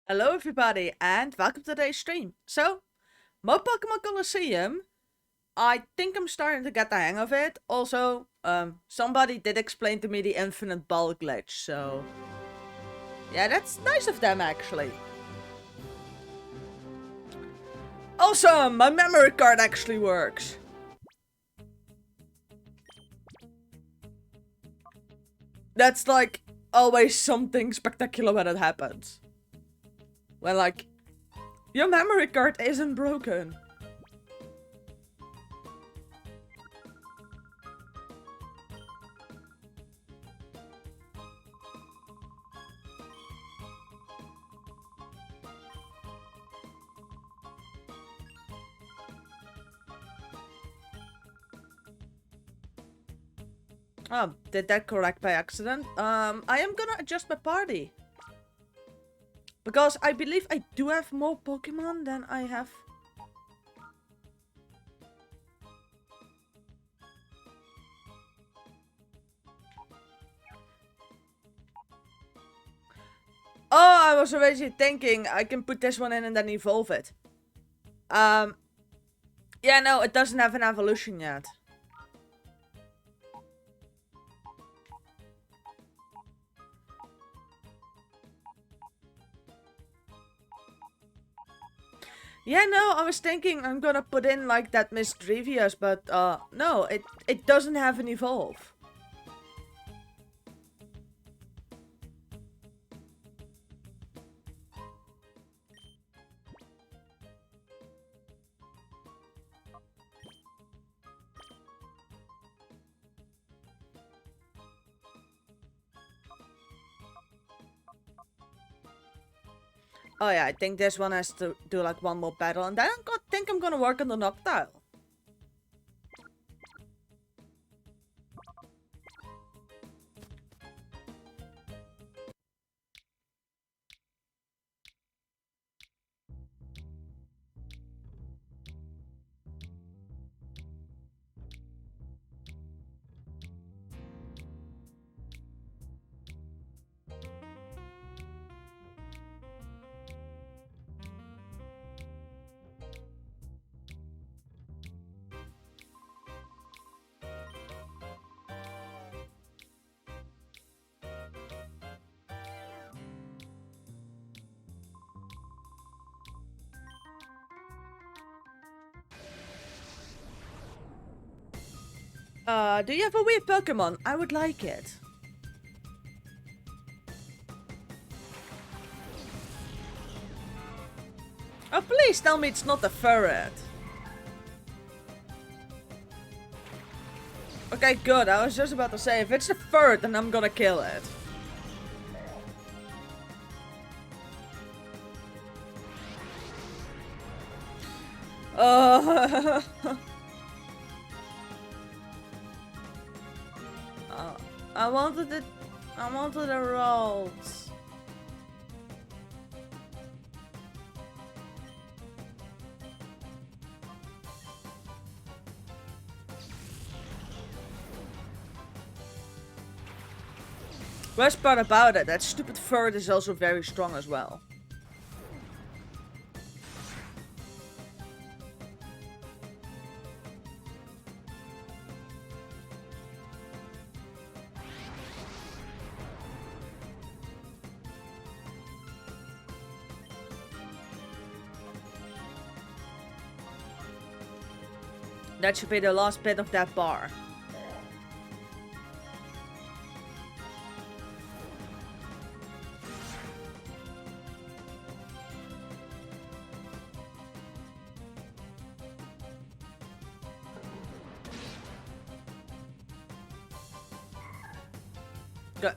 Hello everybody and welcome to today's stream. So, my Pokemon Colosseum, I think I'm starting to get the hang of it. Also, somebody did explain to me the infinite ball glitch, so... Yeah, that's nice of them actually. Awesome! My memory card actually works. That's like always something spectacular when it happens. When like, your memory card isn't broken. Oh, did that correct by accident? I am gonna adjust my party. Because I believe I do have more Pokemon than I have. Oh, I was already thinking I can put this one in and then evolve it. Yeah, no, it doesn't have an evolution yet. Yeah, no, I was thinking I'm gonna put in like that Misdrevious, but no, it doesn't have an evolve. Oh yeah, I think this one has to do like one more battle, and then I think I'm gonna work on the Noctile. Do you have a weird Pokemon? I would like it. Oh, please tell me it's not a ferret. Okay, good. I was just about to say, if it's a ferret, then I'm gonna kill it. Uh, I wanted it. I wanted the rolls. Worst part about it, that stupid ferret is also very strong as well. That should be the last bit of that bar. Good.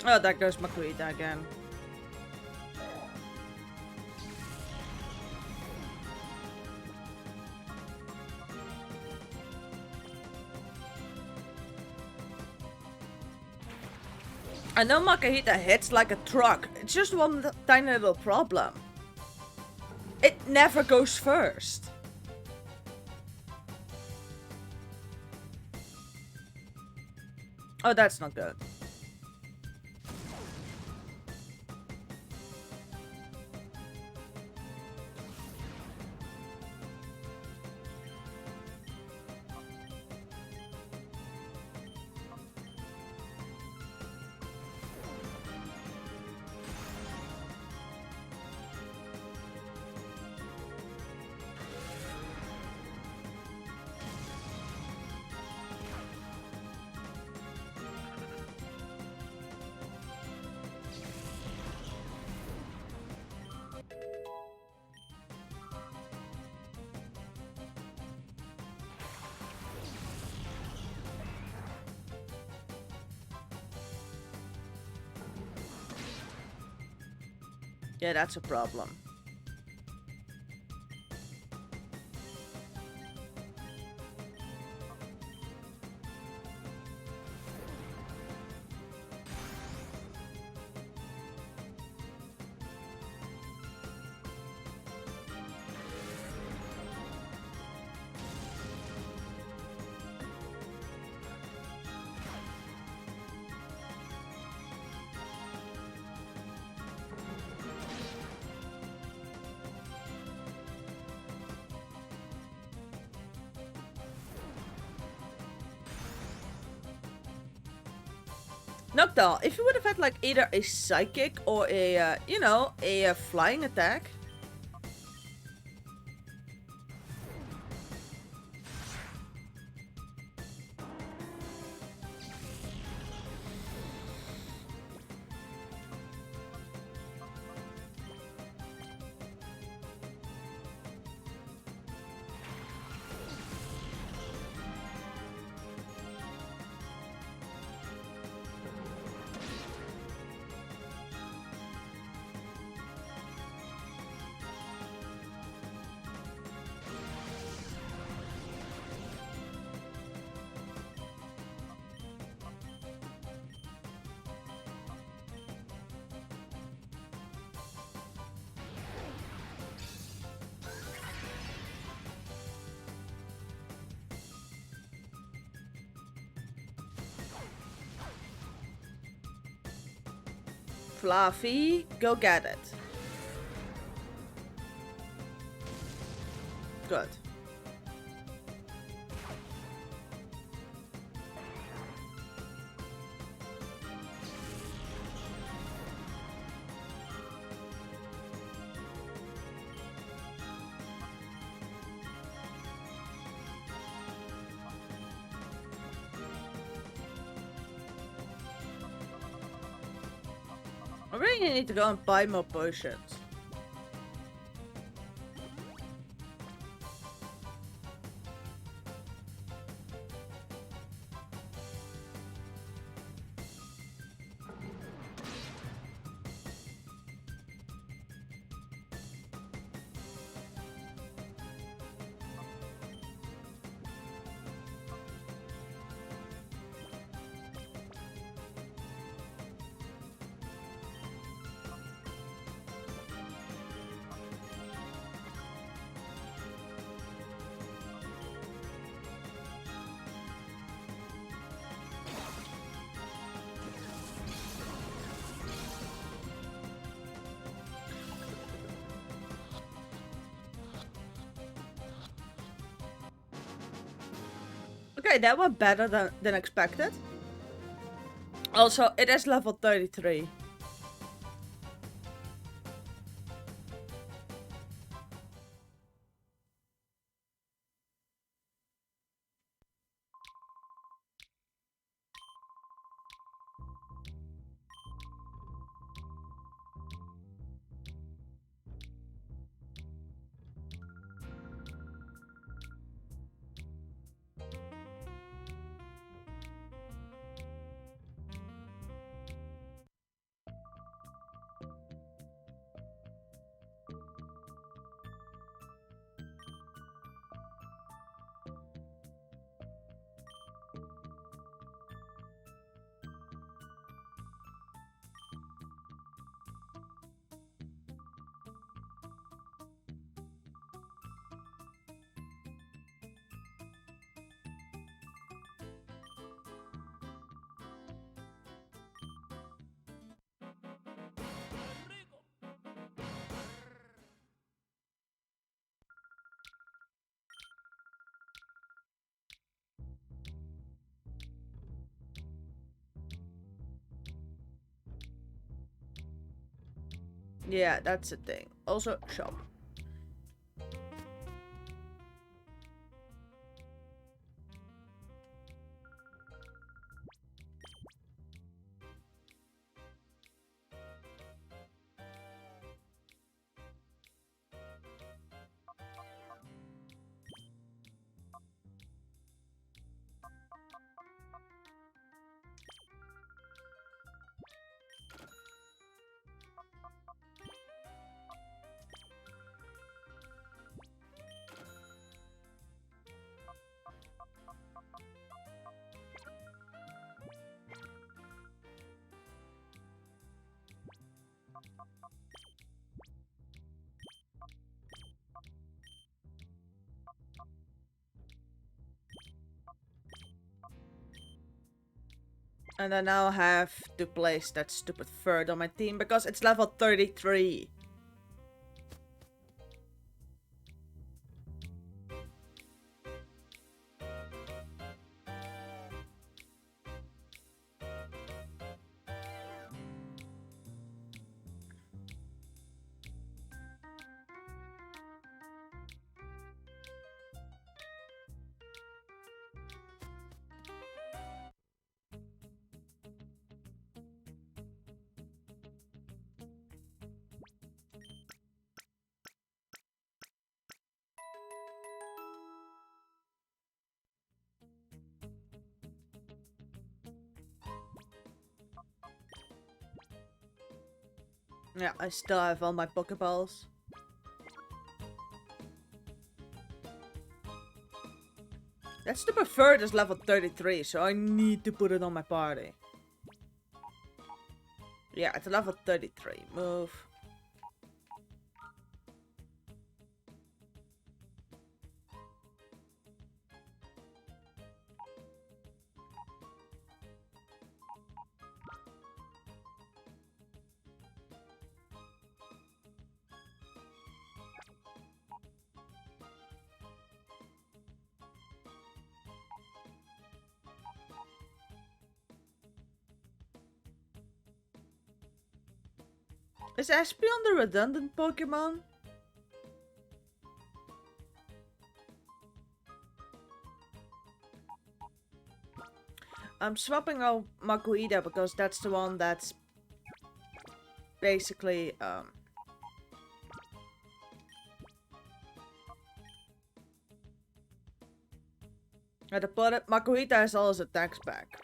Oh, there goes Makuita again. I know Makahita hits like a truck. It's just one tiny little problem. It never goes first. Oh, that's not good. Yeah, that's a problem. Noctowl, if you would have had like either a psychic or a, a flying attack. Fluffy, go get it. Good. I really need to go and buy more potions. Okay, that went better than expected. Also, it is level 33. Yeah, that's the thing. Also, shop. And I now have to place that stupid third on my team because it's level 33. Yeah, I still have all my Pokeballs. That stupid third is level 33, so I need to put it on my party. Yeah, it's level 33. Move. Is Espeon the redundant Pokemon? I'm swapping out Makuhita because that's the one that's basically to put it, Makuhita has all his attacks back.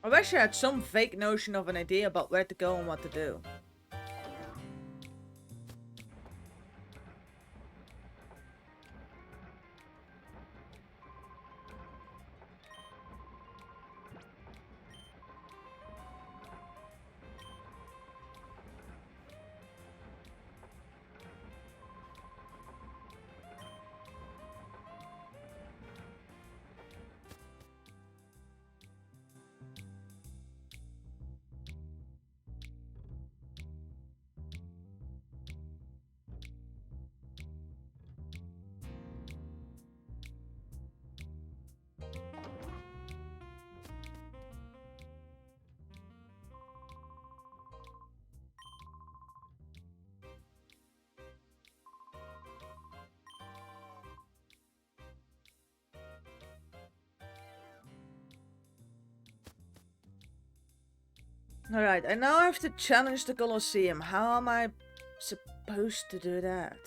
I wish I had some fake notion of an idea about where to go and what to do. Alright, I now have to challenge the Colosseum. How am I supposed to do that?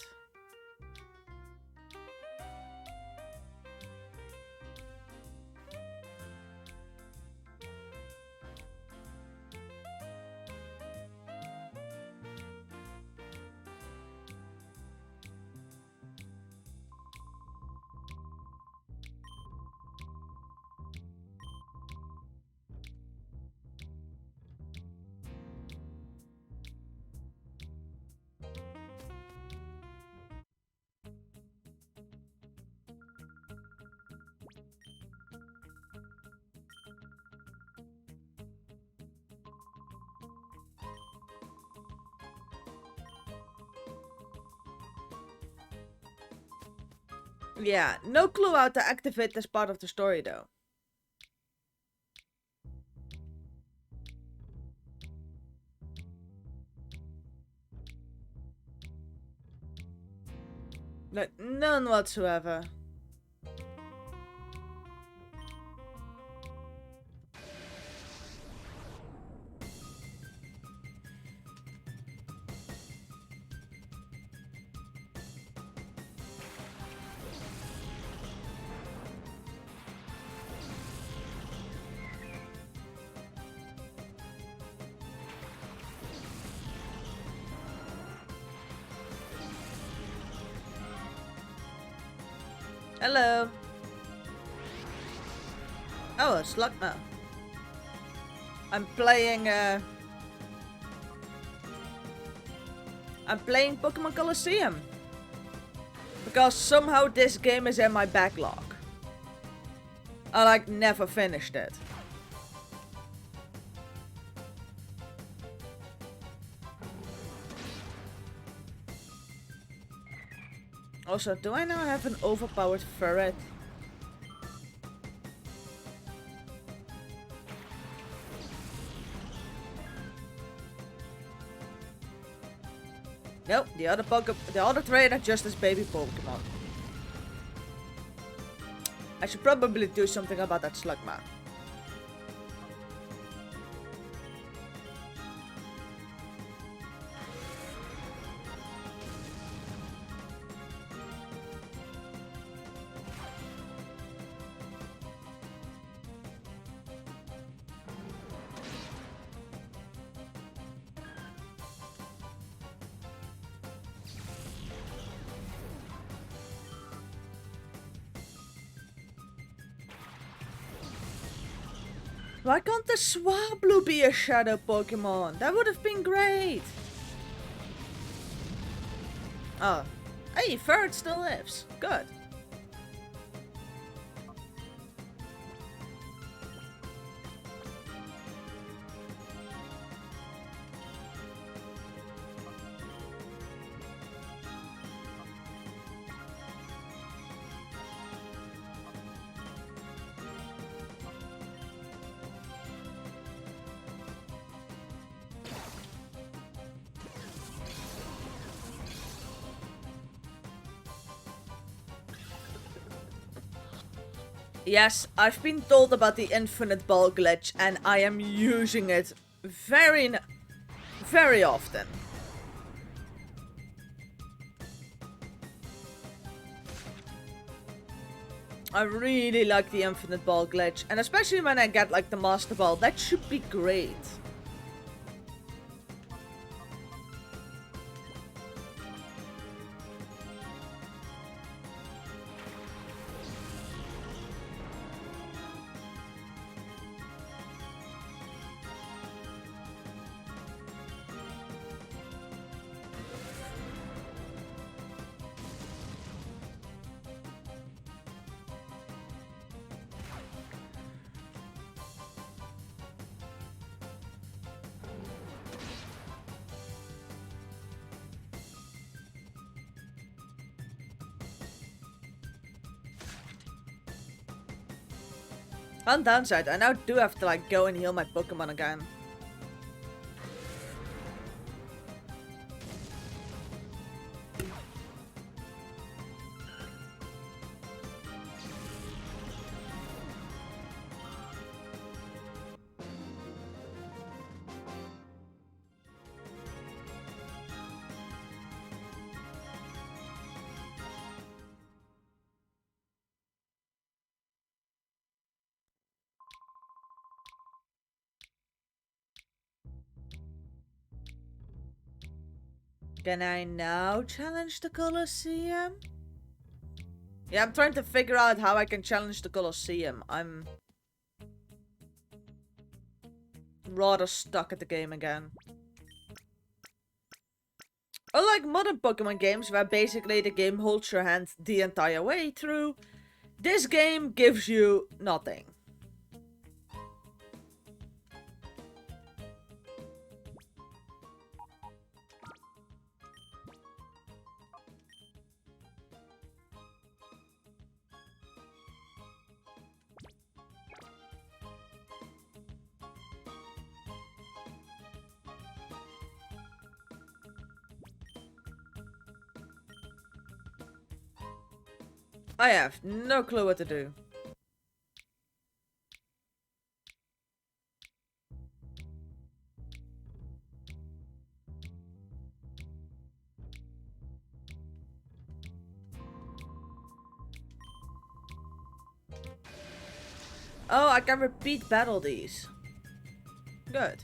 Yeah, no clue how to activate this part of the story though. Like, none whatsoever. Hello. Oh, a Slugma. I'm playing Pokémon Colosseum. Because somehow this game is in my backlog. I like never finished it. Also, do I now have an overpowered ferret? Nope, the other trainer just as baby Pokemon. I should probably do something about that Slugma. Why can't the Swablu be a shadow Pokemon? That would have been great. Oh. Hey, Ferret still lives. Good. Yes, I've been told about the infinite ball glitch and I am using it very often. I really like the infinite ball glitch, and especially when I get like the master ball, that should be great. On downside, I now do have to like go and heal my Pokemon again. Can I now challenge the Colosseum? Yeah, I'm trying to figure out how I can challenge the Colosseum. I'm rather stuck at the game again. Unlike modern Pokemon games where basically the game holds your hand the entire way through, this game gives you nothing. I have no clue what to do. Oh, I can repeat battle these. Good.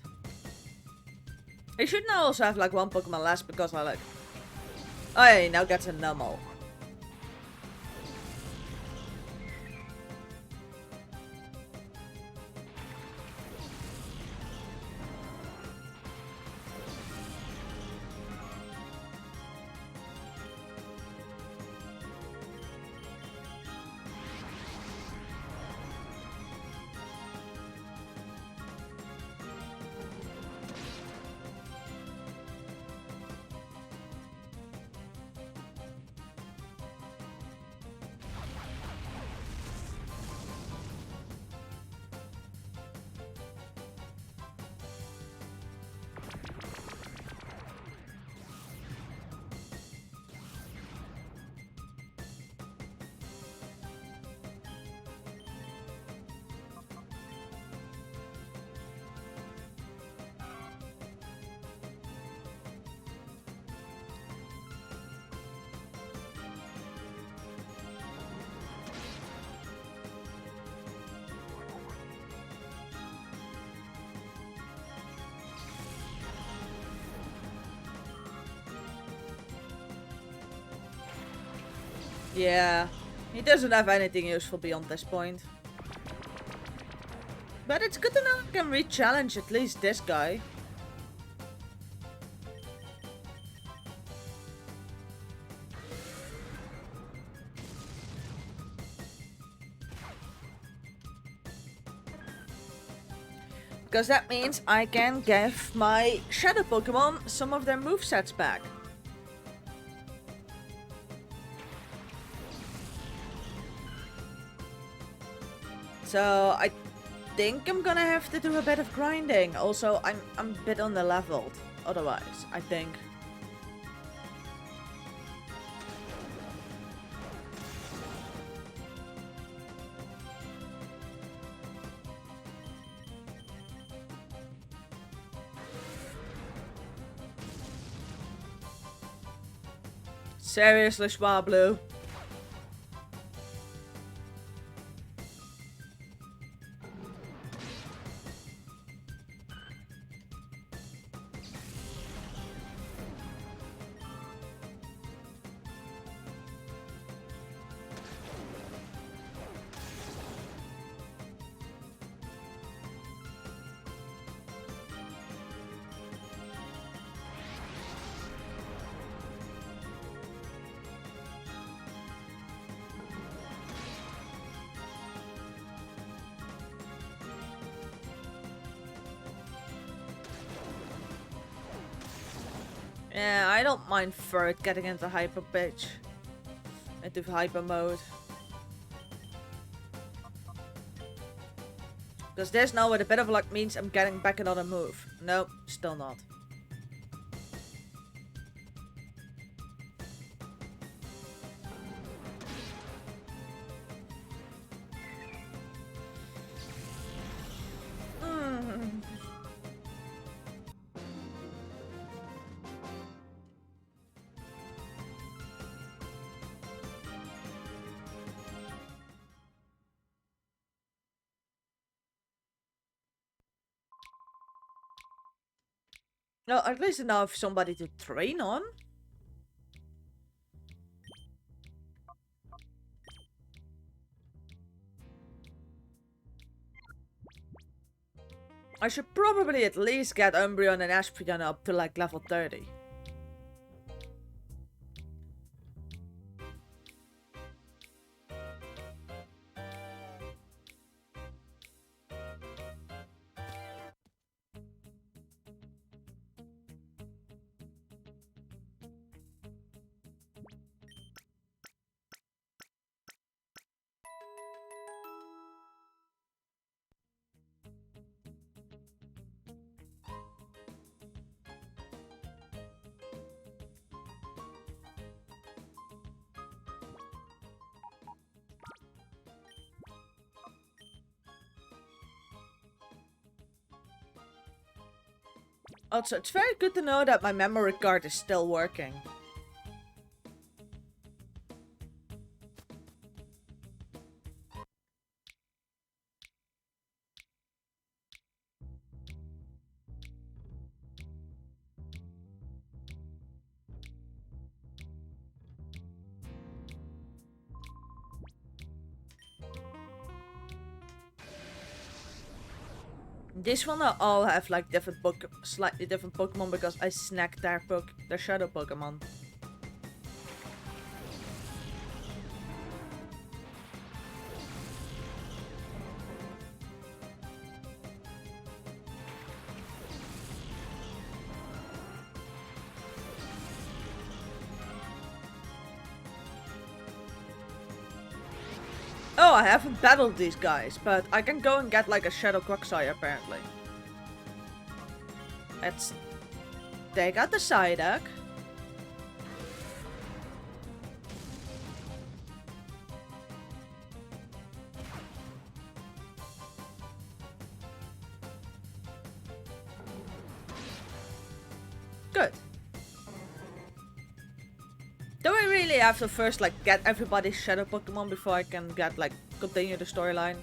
I should now also have like one Pokemon less because I like... Oh yeah, he now gets a Numel. Yeah, he doesn't have anything useful beyond this point. But it's good to know I can re-challenge at least this guy. Because that means I can give my Shadow Pokemon some of their movesets back. So I think I'm gonna have to do a bit of grinding. Also, I'm a bit under-leveled. Otherwise, I think. Seriously, Swablu. Yeah, I don't mind Furt getting into hyper pitch. Into hyper mode. Because this now with a bit of luck means I'm getting back another move. Nope, still not. No, at least now I have somebody to train on. I should probably at least get Umbreon and Espeon up to like level 30. Also, it's very good to know that my memory card is still working. This one all have like different slightly different Pokemon because I snagged their shadow Pokemon. Oh, I haven't battled these guys, but I can go and get like a Shadow Quagsire apparently. Let's take out the Psyduck. Good. Do I really have to first like get everybody's shadow Pokemon before I can get like continue the storyline?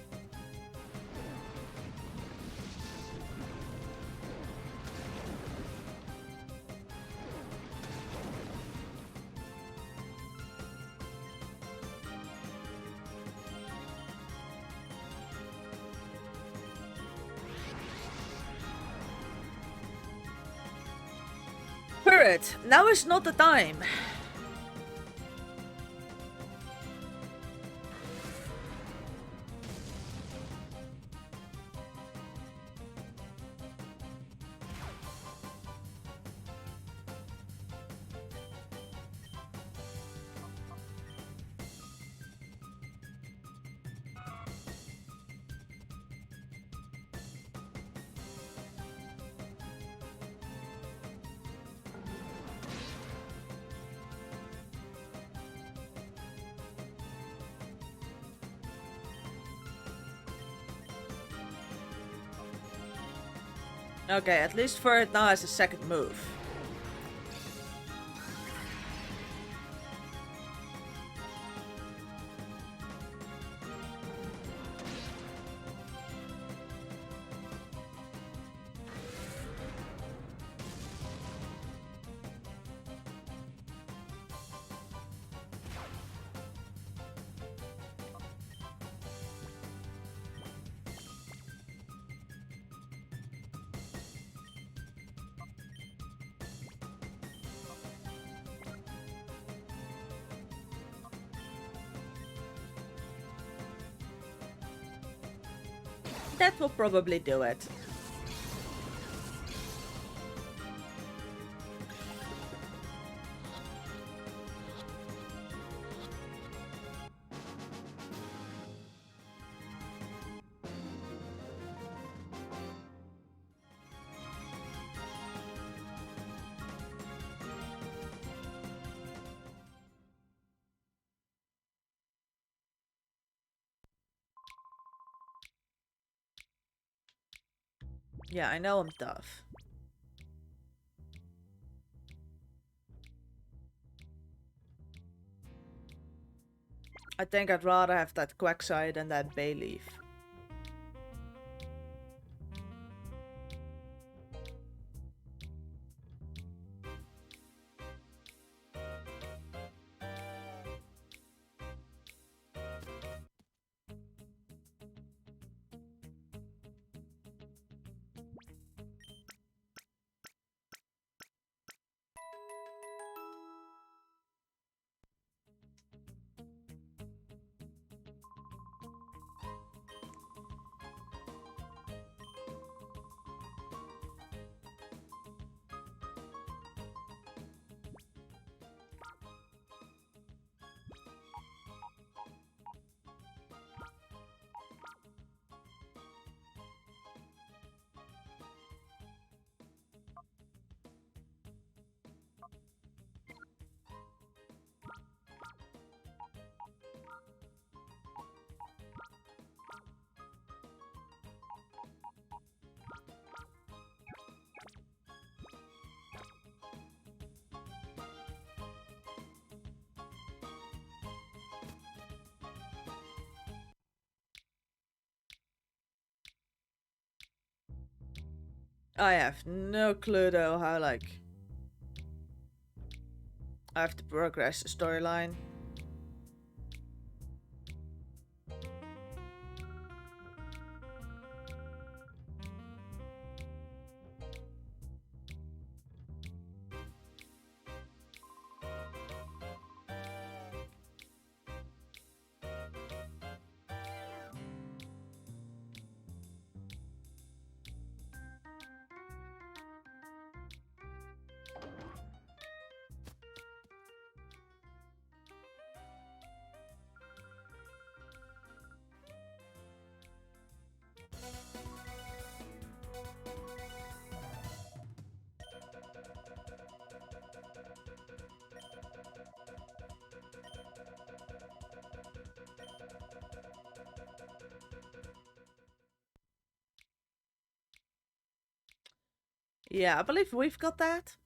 Spirit, now is not the time. Okay, at least for it now has a second move. That will probably do it. Yeah, I know I'm tough. I think I'd rather have that Quagsire than that Bayleaf. I have no clue though how, like, I have to progress the storyline. Yeah, I believe we've got that.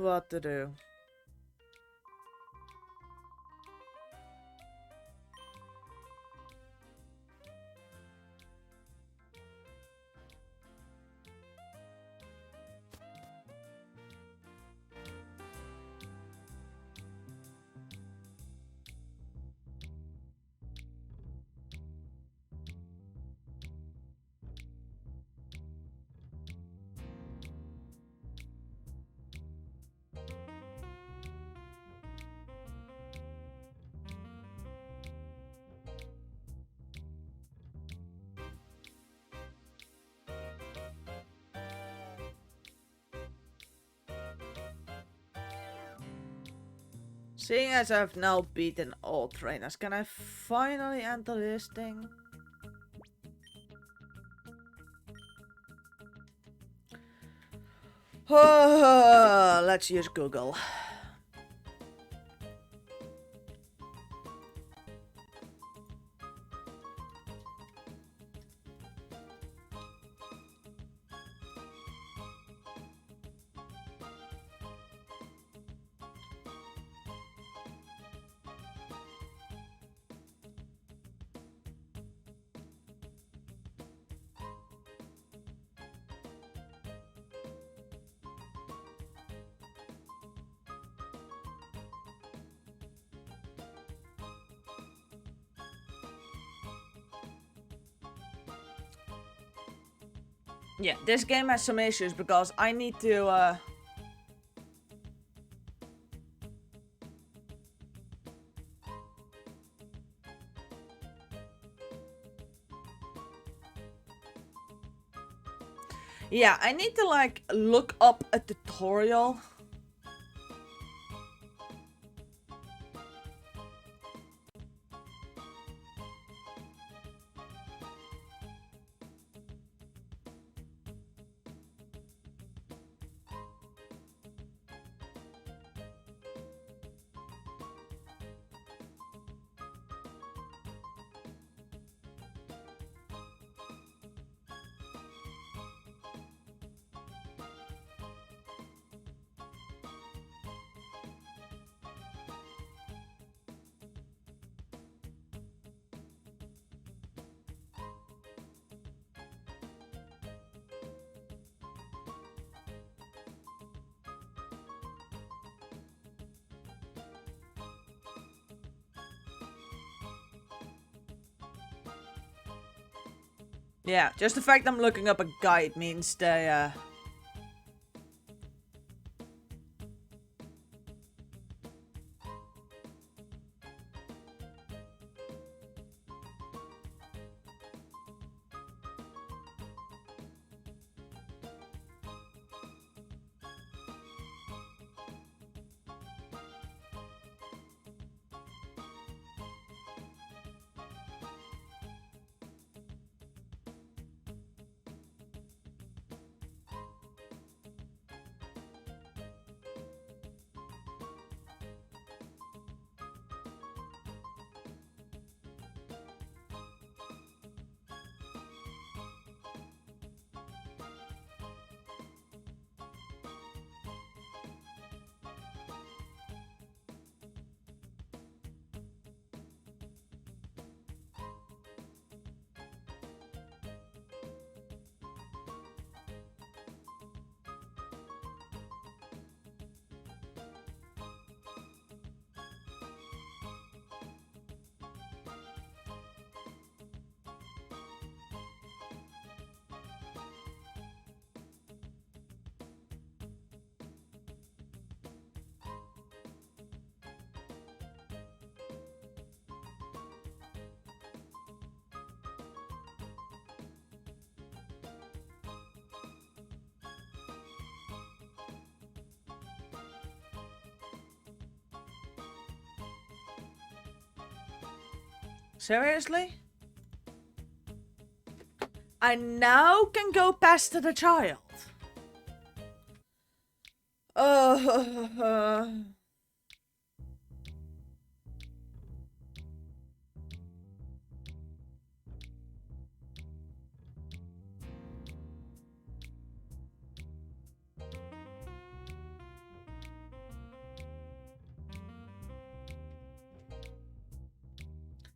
What to do? Seeing as I've now beaten all trainers, can I finally enter this thing? Let's use Google. Yeah, this game has some issues because I need to, yeah, I need to, like, look up a tutorial. Yeah, just the fact I'm looking up a guide means they, seriously? I now can go past the child.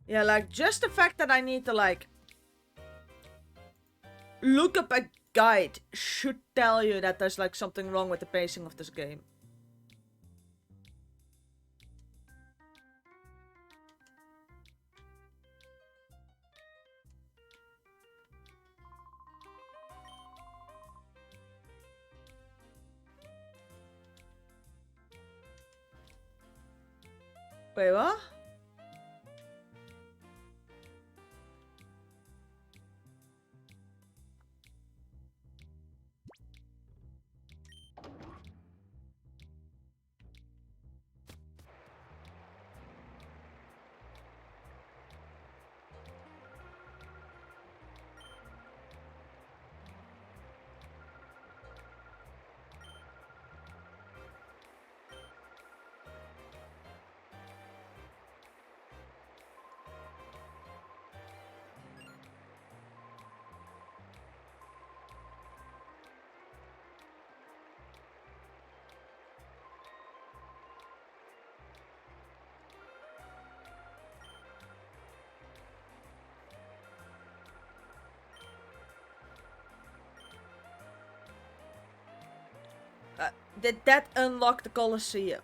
Yeah, like, just the fact that I need to, like, look up a guide should tell you that there's, like, something wrong with the pacing of this game. Wait, what? Did that unlock the Colosseum?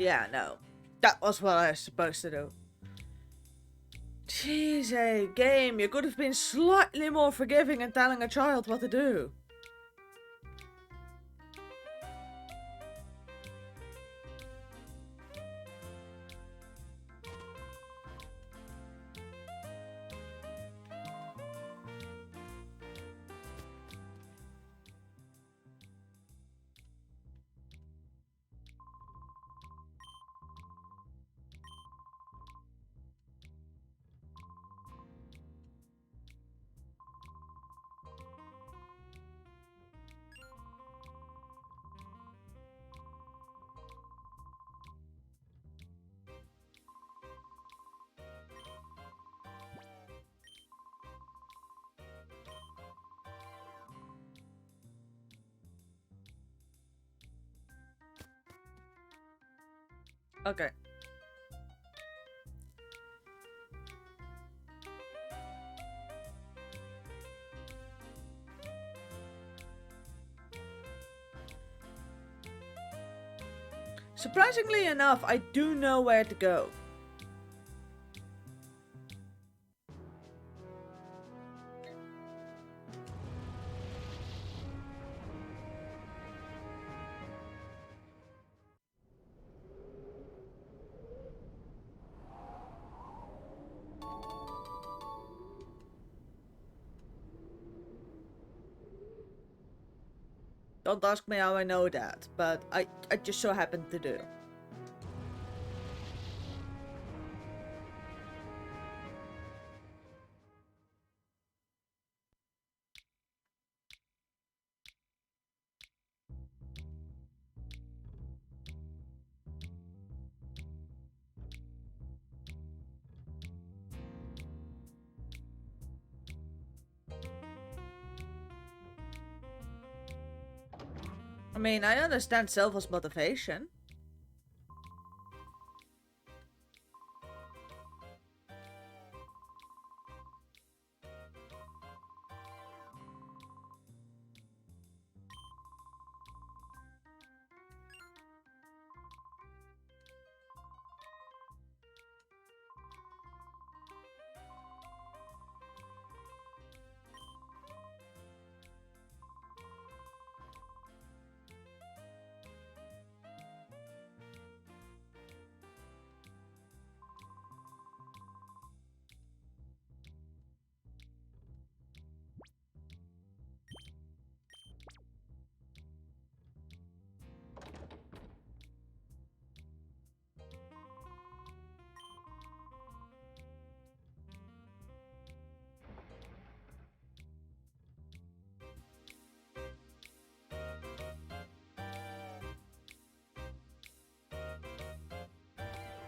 Yeah, no. That was what I was supposed to do. Jeez, hey, game, you could have been slightly more forgiving in telling a child what to do. Okay. Surprisingly enough, I do know where to go. Don't ask me how I know that, but I just so happen to do. I mean, I understand Silva's motivation.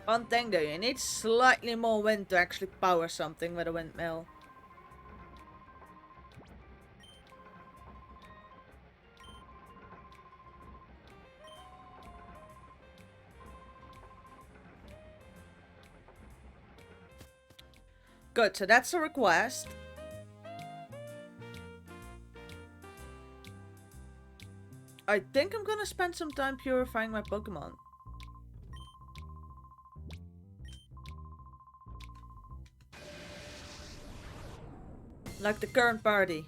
One thing though, you need slightly more wind to actually power something with a windmill. Good, so that's a request. I think I'm gonna spend some time purifying my Pokemon. Like the current party.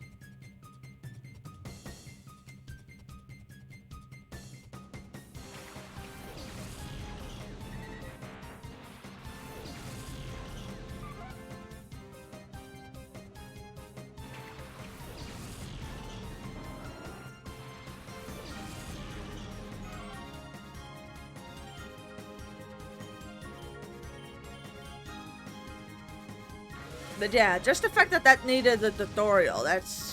But yeah, just the fact that that needed a tutorial, that's...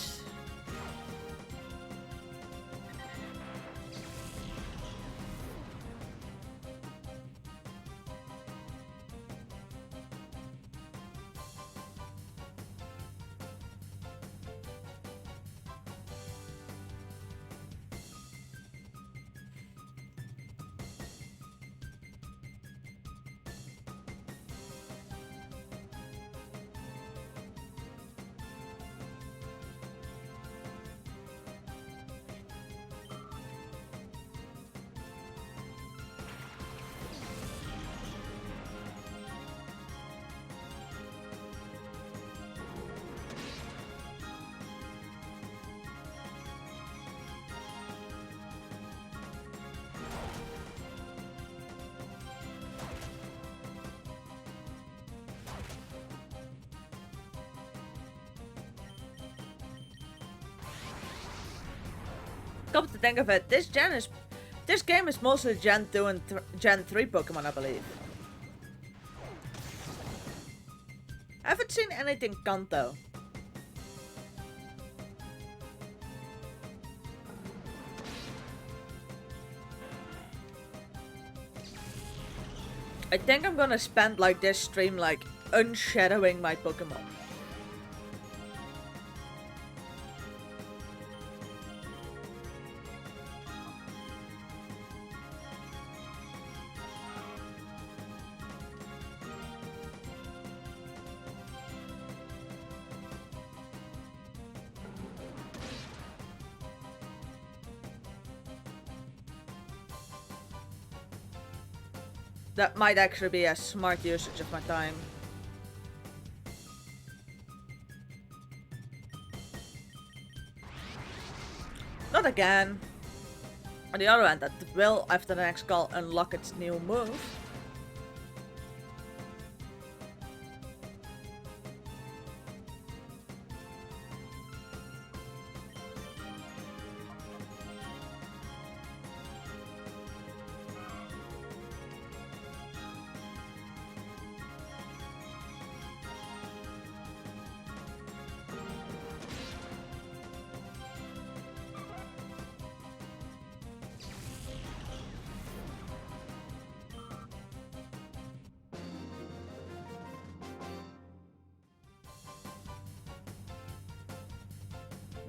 Come to think of it, this game is mostly Gen 2 and Gen 3 Pokemon, I believe. I haven't seen anything Kanto. I think I'm gonna spend like this stream like unshadowing my Pokemon. That might actually be a smart usage of my time. Not again. On the other hand, that will, after the next call, unlock its new move.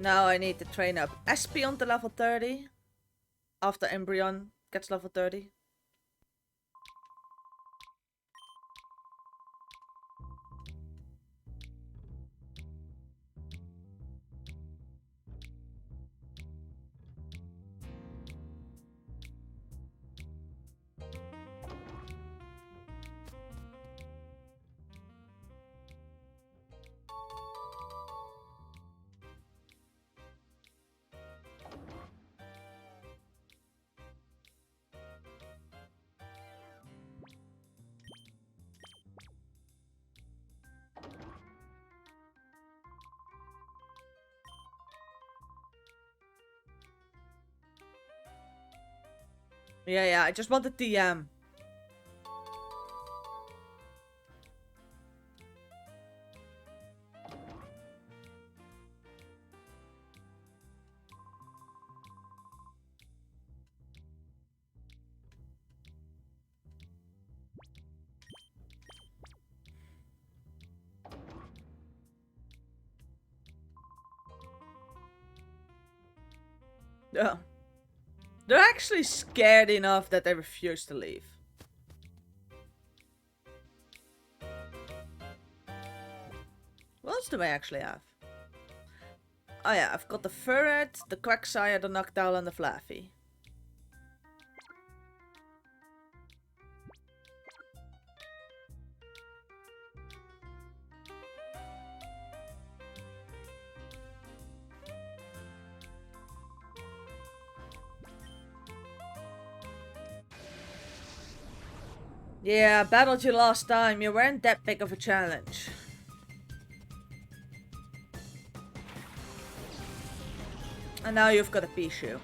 Now I need to train up Espeon to level 30. After Embryon gets level 30. Yeah, I just want the TM. Yeah. They're actually scared enough that they refuse to leave. What else do I actually have? Oh yeah, I've got the Furret, the Quagsire, the Noctowl, and the Flaffy. Yeah, battled you last time. You weren't that big of a challenge. And now you've got a Pichu.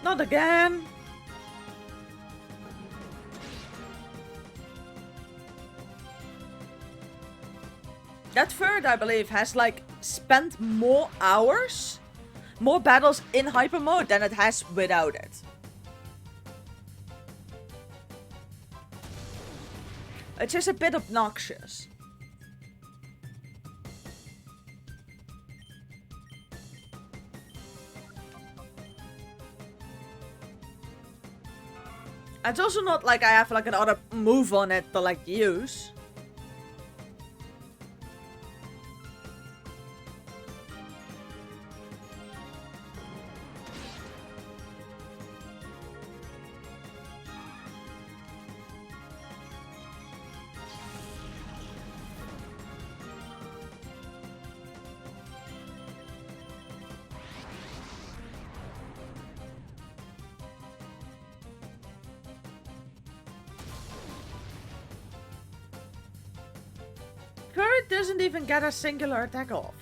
Not again! That Furret, I believe, has like spent more hours, more battles in hyper mode than it has without it. It's just a bit obnoxious. It's also not like I have like another move on it to like use. Current doesn't even get a singular attack off.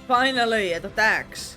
Finally, it attacks.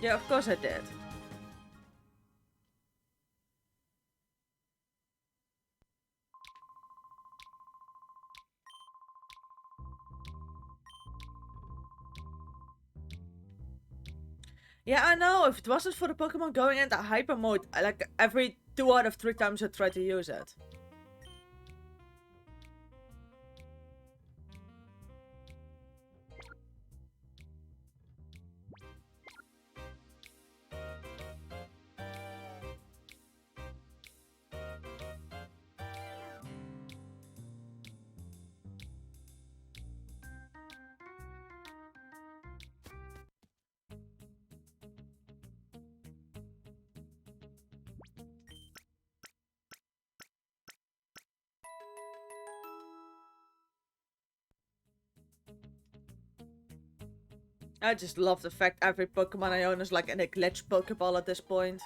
Yeah, of course I did. Yeah, I know. If it wasn't for the Pokemon going into hyper mode, like every 2 out of 3 times I try to use it. I just love the fact every Pokemon I own is like in a glitch Pokeball at this point.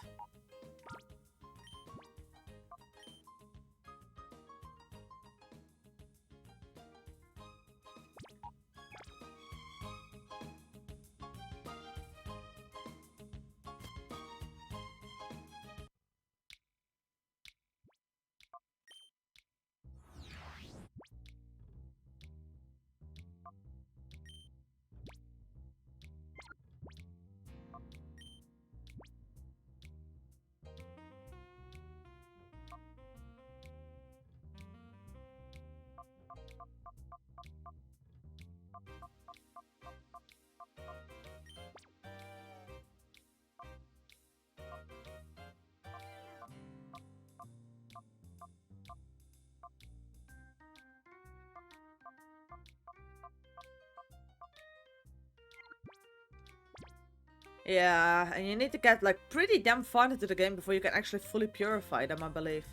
Yeah, and you need to get like pretty damn far into the game before you can actually fully purify them, I believe.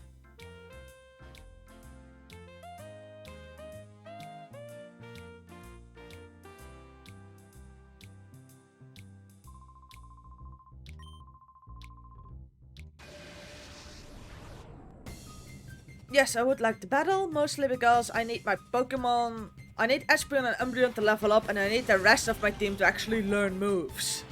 Yes, I would like to battle, mostly because I need my Pokemon... I need Espeon and Umbreon to level up, and I need the rest of my team to actually learn moves.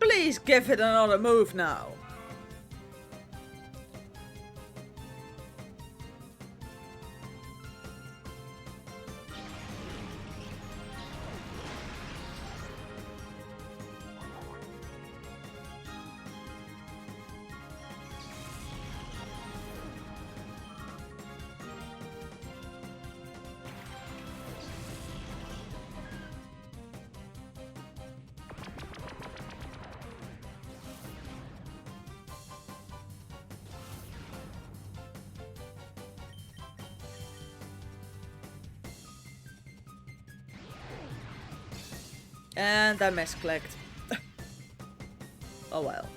Please give it another move now. And I misclicked. Oh well.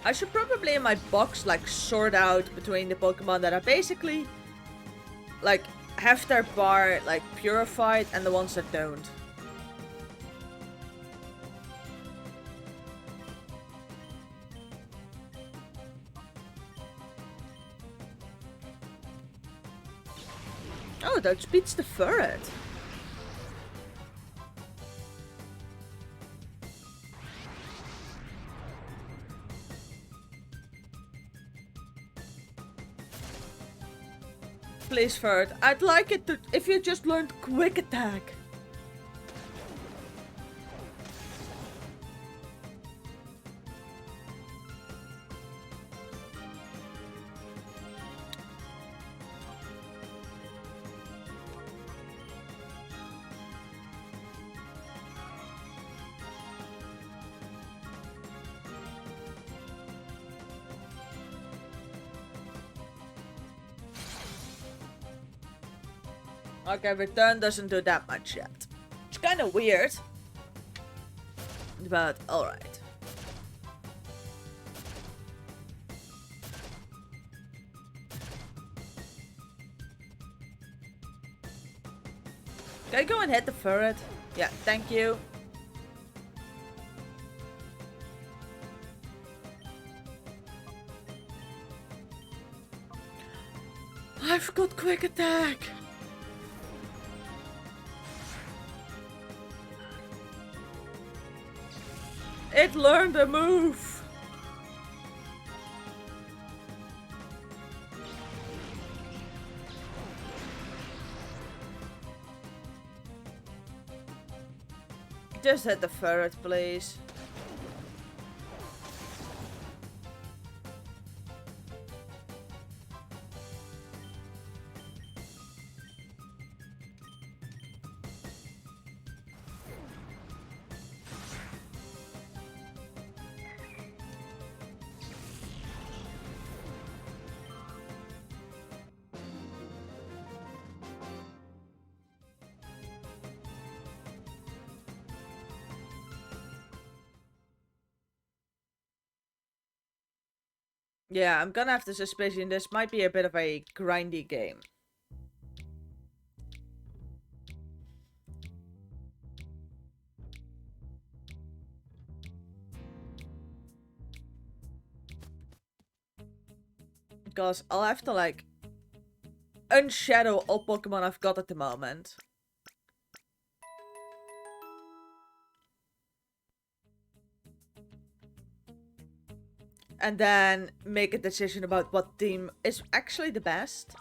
I should probably in my box like sort out between the Pokemon that are basically like have their bar like purified and the ones that don't. Oh, that beats the ferret. Please, ferret. I'd like it to if you just learned quick attack. Okay, return doesn't do that much yet. It's kind of weird. But alright. Can I go and hit the ferret? Yeah, thank you. I've got quick attack. It learned a move. Just hit the ferret, please. Yeah, I'm gonna have the suspicion this might be a bit of a grindy game. Because I'll have to like unshadow all Pokemon I've got at the moment. And then make a decision about what team is actually the best.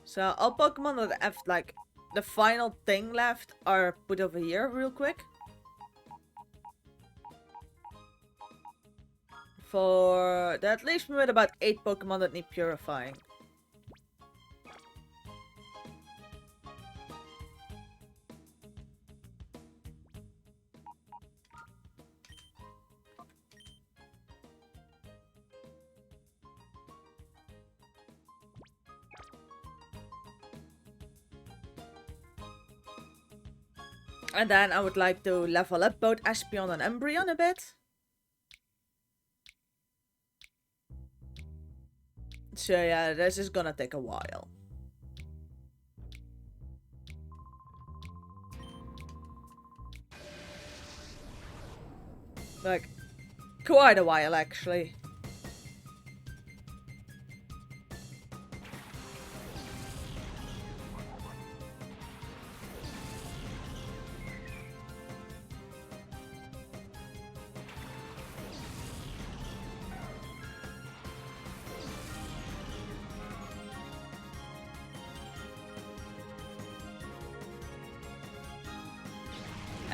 So all Pokemon that have like the final thing left are put over here real quick. For that leaves me with about 8 Pokemon that need purifying. And then I would like to level up both Espeon and Umbreon a bit. So yeah, this is gonna take a while. Like, quite a while actually.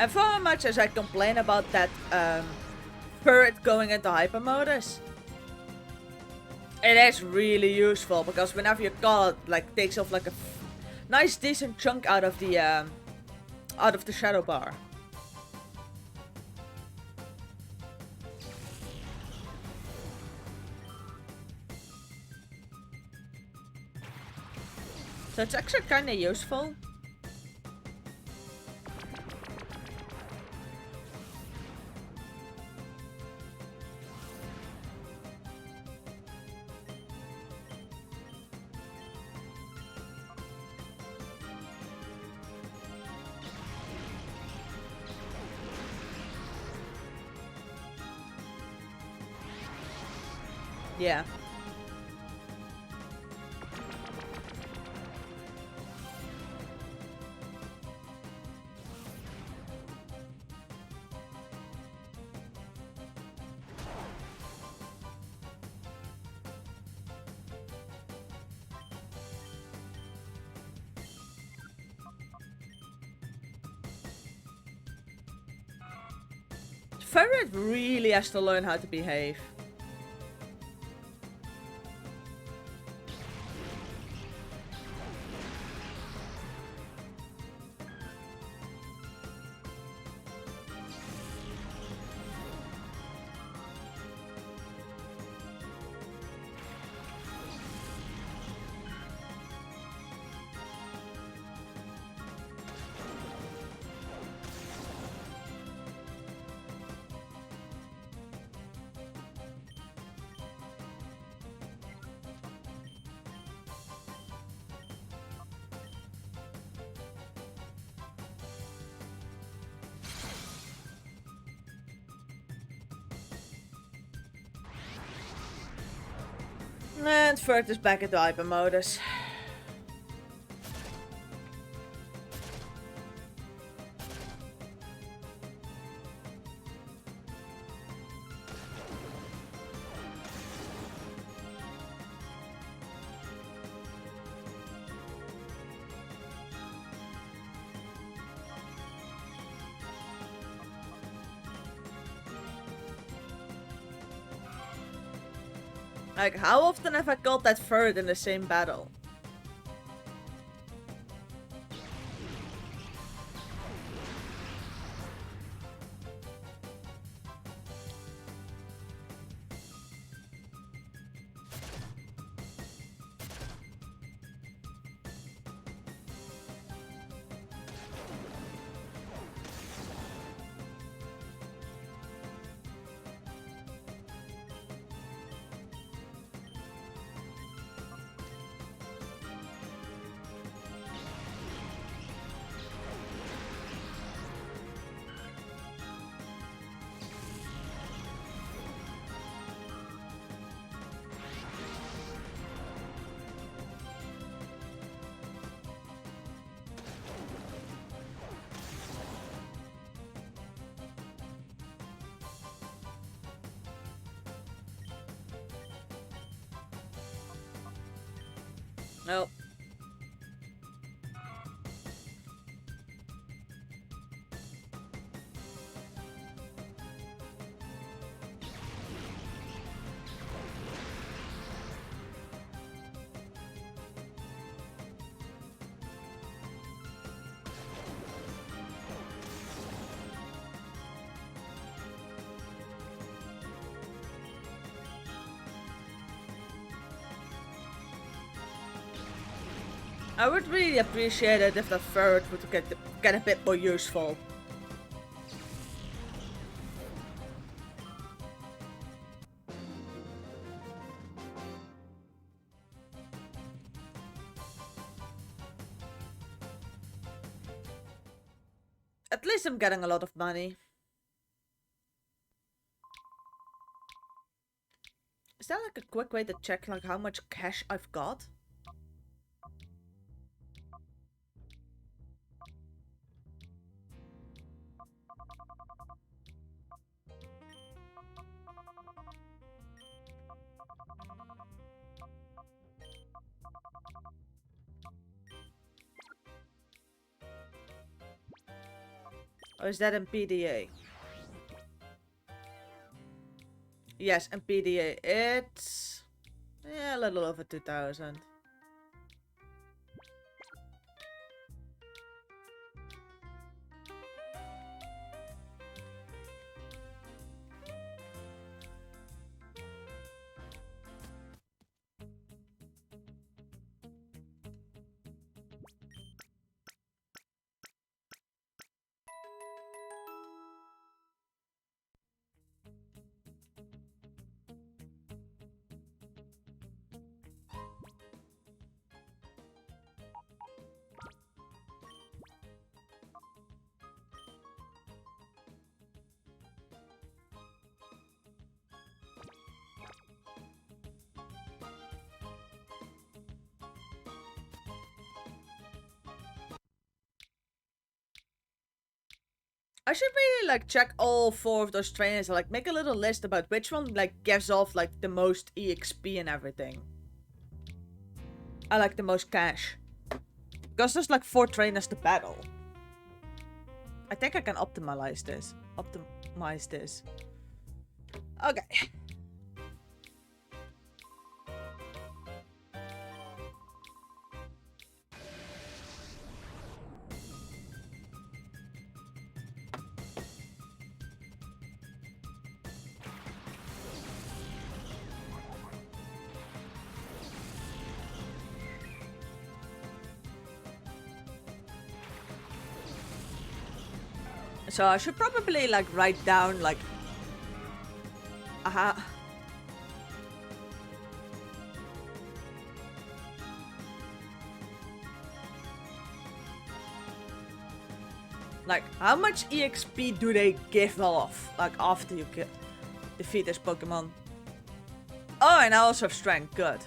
And for how much as I complain about that ferret going into hyper modus, it is really useful because whenever your card like takes off like a nice decent chunk out of the shadow bar. So it's actually kind of useful. Yeah. Ferret really has to learn how to behave. And Ferret is back at the hyper modus. Like, how often have I caught that Ferret in the same battle? Nope. I would really appreciate it if the Ferret would get a bit more useful. At least I'm getting a lot of money. Is there like a quick way to check like how much cash I've got? Or is that in PDA? Yes, in PDA it's... yeah, a little over 2,000. I should really like check all 4 of those trainers and like make a little list about which one like gives off like the most EXP and everything. I like the most cash. Because there's like 4 trainers to battle. I think I can optimize this. Okay. So I should probably like write down like like how much EXP do they give off like after you defeat this Pokemon? Oh, and I also have strength. Good.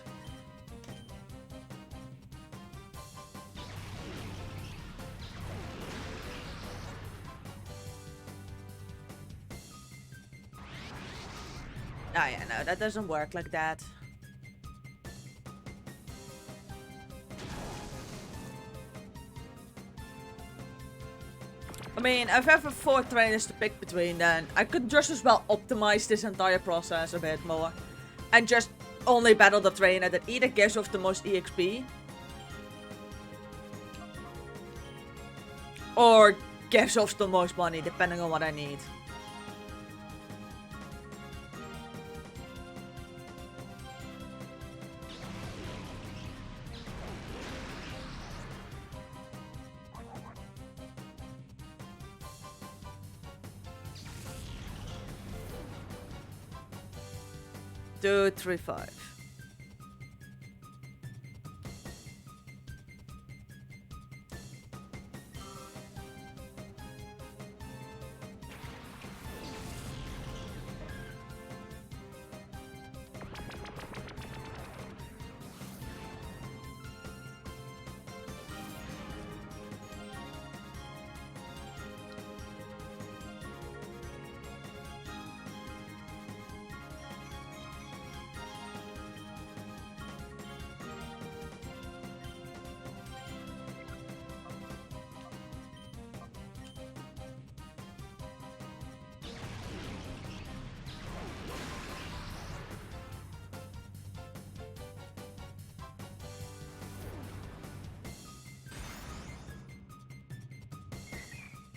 Oh yeah, no, that doesn't work like that. I mean, if I have 4 trainers to pick between, then I could just as well optimize this entire process a bit more. And just only battle the trainer that either gives off the most EXP. Or gives off the most money, depending on what I need. Two, 3, 5.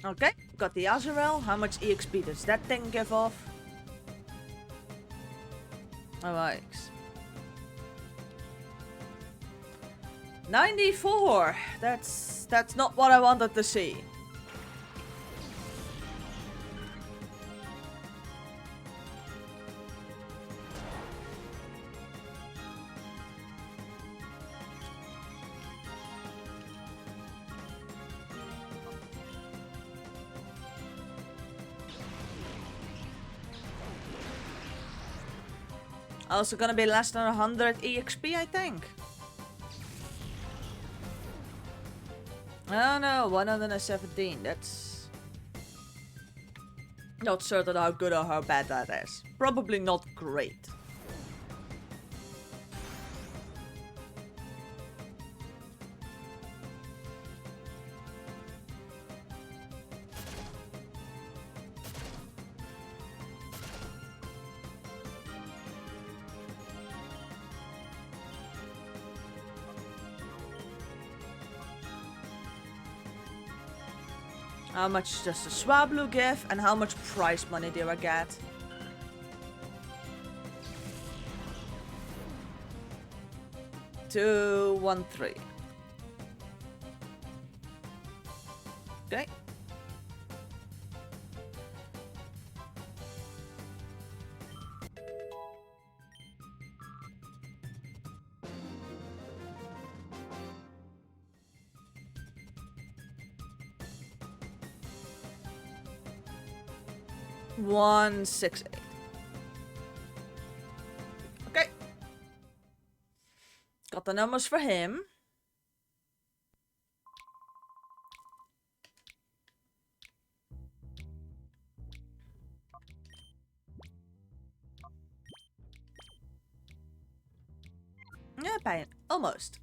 Okay, got the Azrael. How much EXP does that thing give off? Alright. 94! That's not what I wanted to see. Also gonna be less than 100 EXP, I think. Oh no, 117. That's not certain how good or how bad that is. Probably not great. How much does the Swablu give, and how much prize money do I get? Two, 1, 3. Okay. One, 6, 8. Okay. Got the numbers for him. Yeah, almost.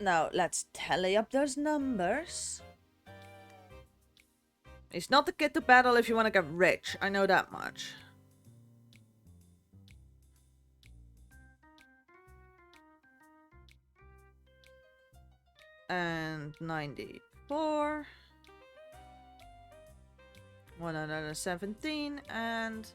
Now, let's tally up those numbers. He's not the kid to battle if you want to get rich. I know that much. And 94. 117. And...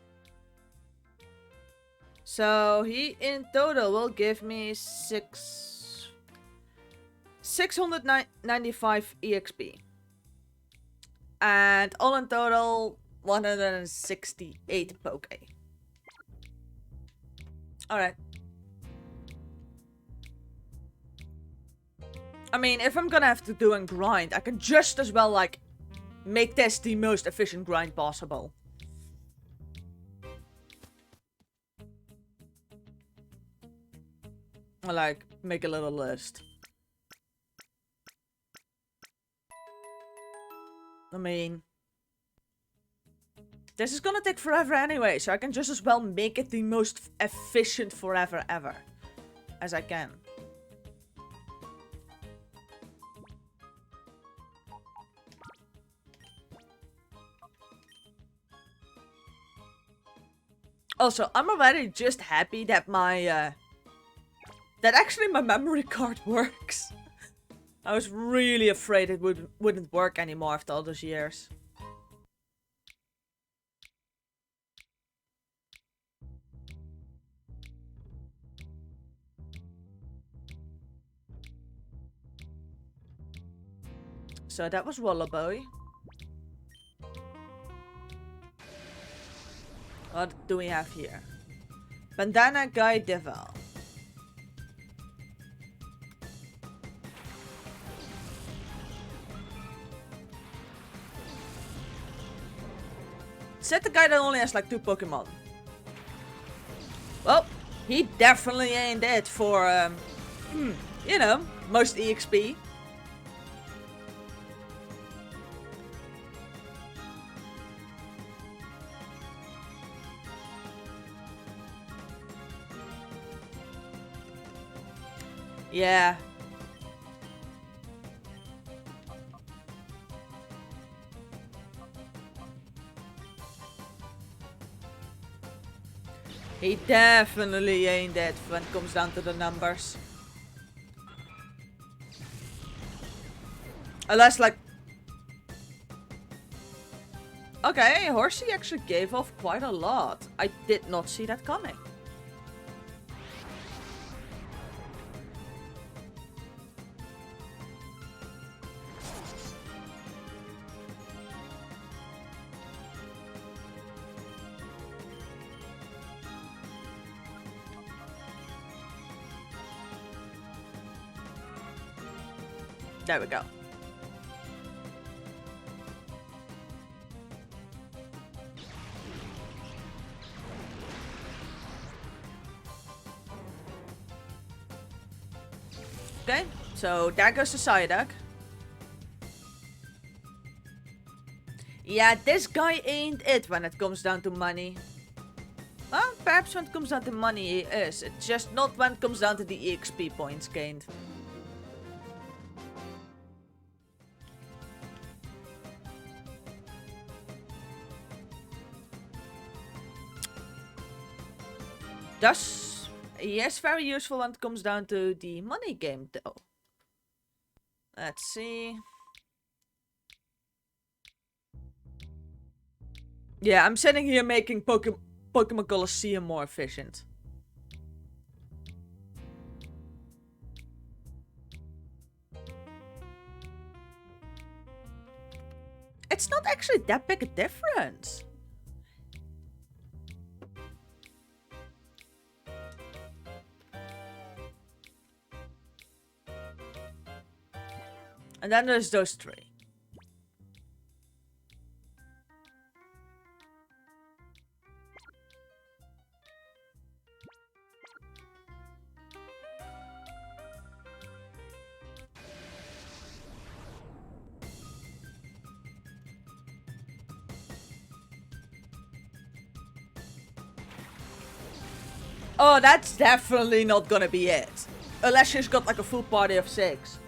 so he in total will give me 695 EXP. And all in total, 168 Poke. Alright. I mean, if I'm gonna have to do a grind, I can just as well, like, make this the most efficient grind possible. Or, like, make a little list. I mean... this is gonna take forever anyway, so I can just as well make it the most efficient forever ever. As I can. Also, I'm already just happy that my, that actually my memory card works. I was really afraid it wouldn't work anymore after all those years. So that was Wallaboy. What do we have here? Bandana Guy Deval. Said the guy that only has like 2 Pokemon. Well, he definitely ain't it for, you know, most EXP. Yeah. He definitely ain't it when it comes down to the numbers. Unless, like... okay, Horsey actually gave off quite a lot. I did not see that coming. There we go. Okay, so there goes the Psyduck. Yeah, this guy ain't it when it comes down to money. Well, perhaps when it comes down to money he is. It's just not when it comes down to the EXP points gained. Thus, he is very useful when it comes down to the money game though. Let's see. Yeah, I'm sitting here making Pokémon Colosseum more efficient. It's not actually that big a difference. And then there's those 3. Oh, that's definitely not gonna be it. Unless she's got like a full party of 6.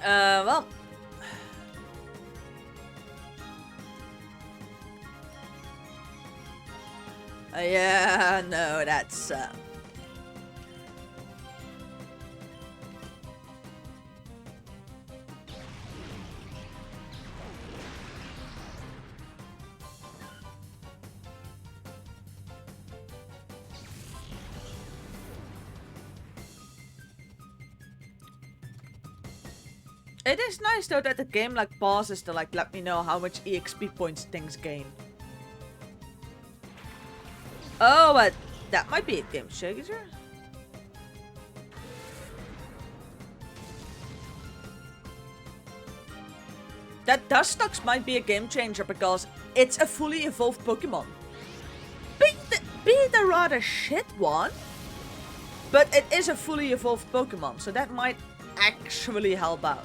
Well. Yeah, no, that's, It is nice though that the game like pauses to like let me know how much EXP points things gain. Oh, but that might be a game changer. That Dustox might be a game changer because it's a fully evolved Pokemon. Be it a rather shit one, but it is a fully evolved Pokemon, so that might actually help out.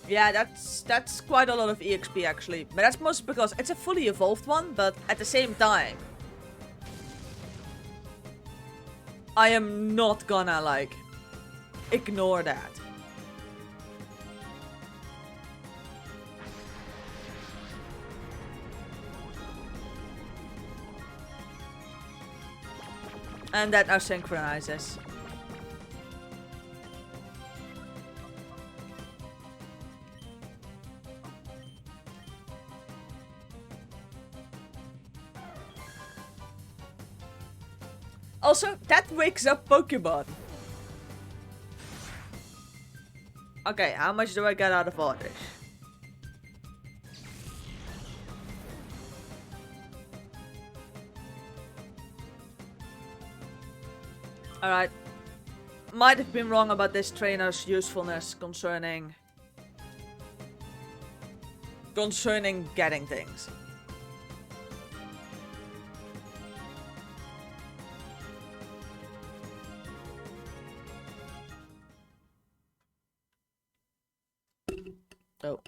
Yeah, that's quite a lot of EXP actually. But that's mostly because it's a fully evolved one, but at the same time, I am not gonna like ignore that. And that now synchronizes. Also, that wakes up Pokemon. Okay, how much do I get out of all this? Alright. Might have been wrong about this trainer's usefulness concerning getting things. Oh.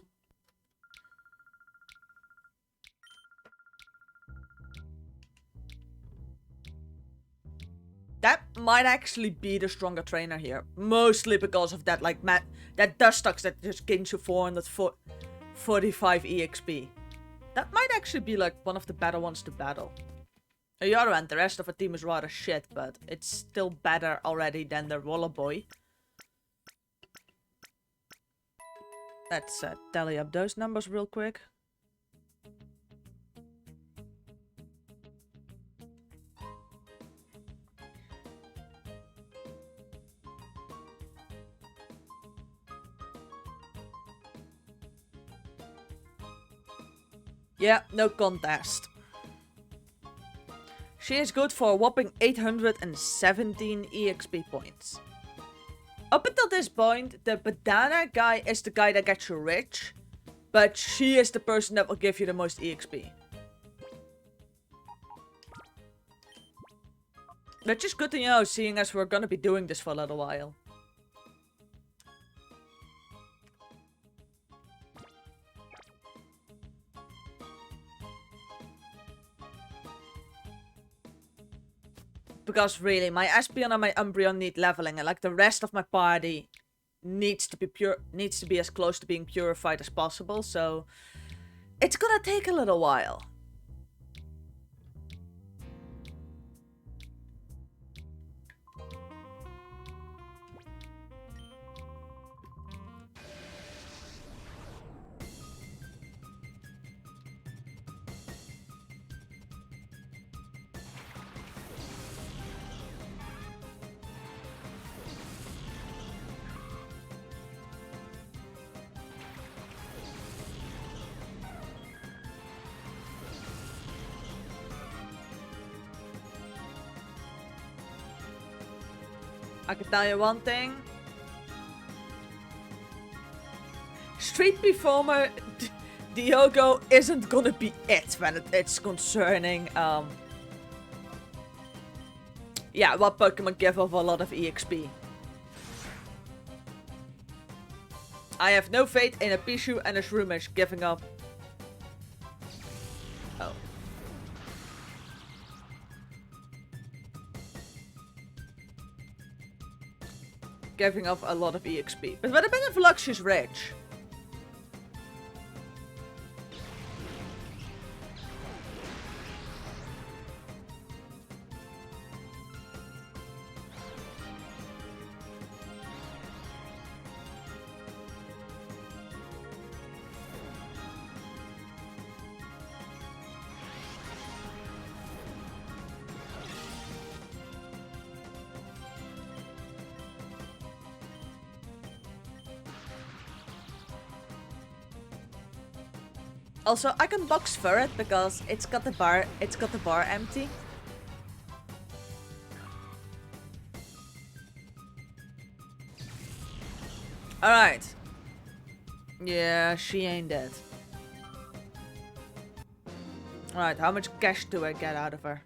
That might actually be the stronger trainer here. Mostly because of that, like, that Dustox that just gains you 445 EXP. That might actually be, like, one of the better ones to battle. On the other hand, the rest of the team is rather shit, but it's still better already than the Roller Boy. Let's tally up those numbers real quick. Yeah, no contest. She is good for a whopping 817 EXP points. Up until this point, the banana guy is the guy that gets you rich, but she is the person that will give you the most EXP. Which is good to know, seeing as we're gonna be doing this for a little while. Because really, my Espeon and my Umbreon need leveling, and like the rest of my party needs to be as close to being purified as possible, so it's gonna take a little while. I can tell you one thing. Street Performer Diogo isn't gonna be it when it's concerning, yeah, what Pokemon give off a lot of EXP. I have no faith in a Pichu and a Shroomish giving up. Oh. Giving off a lot of EXP. But what about if Lux is rich? Also, I can box for it because it's got the bar empty. Alright. Yeah, she ain't dead. Alright, how much cash do I get out of her?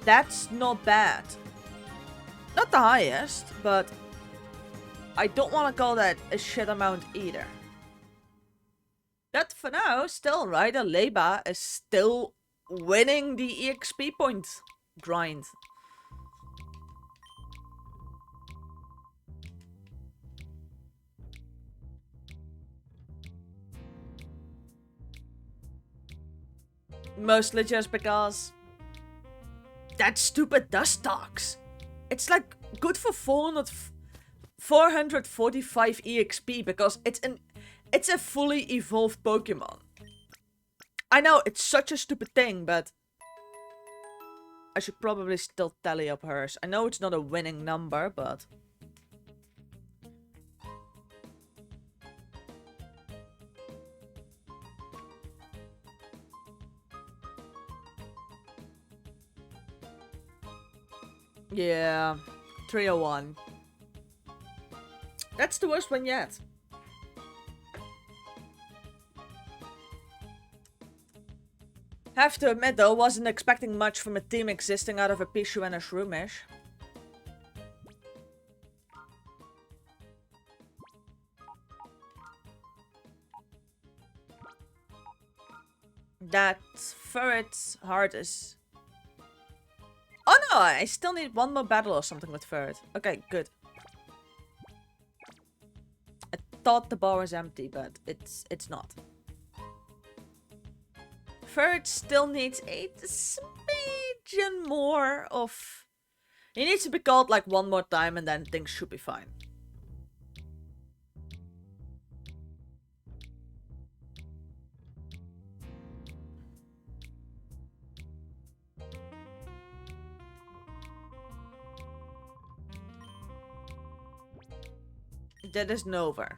That's not bad. Not the highest, but I don't want to call that a shit amount either. That for now, still right, Leba is still winning the EXP point grind. Mostly just because that stupid Dustox. It's like good for 445 EXP because it's a fully evolved Pokemon. I know it's such a stupid thing, but I should probably still tally up hers. I know it's not a winning number, but yeah, 301. That's the worst one yet. Have to admit though, wasn't expecting much from a team existing out of a Pichu and a Shroomish. That Ferret's heart is... Oh no, I still need one more battle or something with Ferret. Okay, good. I thought the bar was empty, but it's not. Ferret still needs a smidgen more of... He needs to be called like one more time and then things should be fine. That is Nova.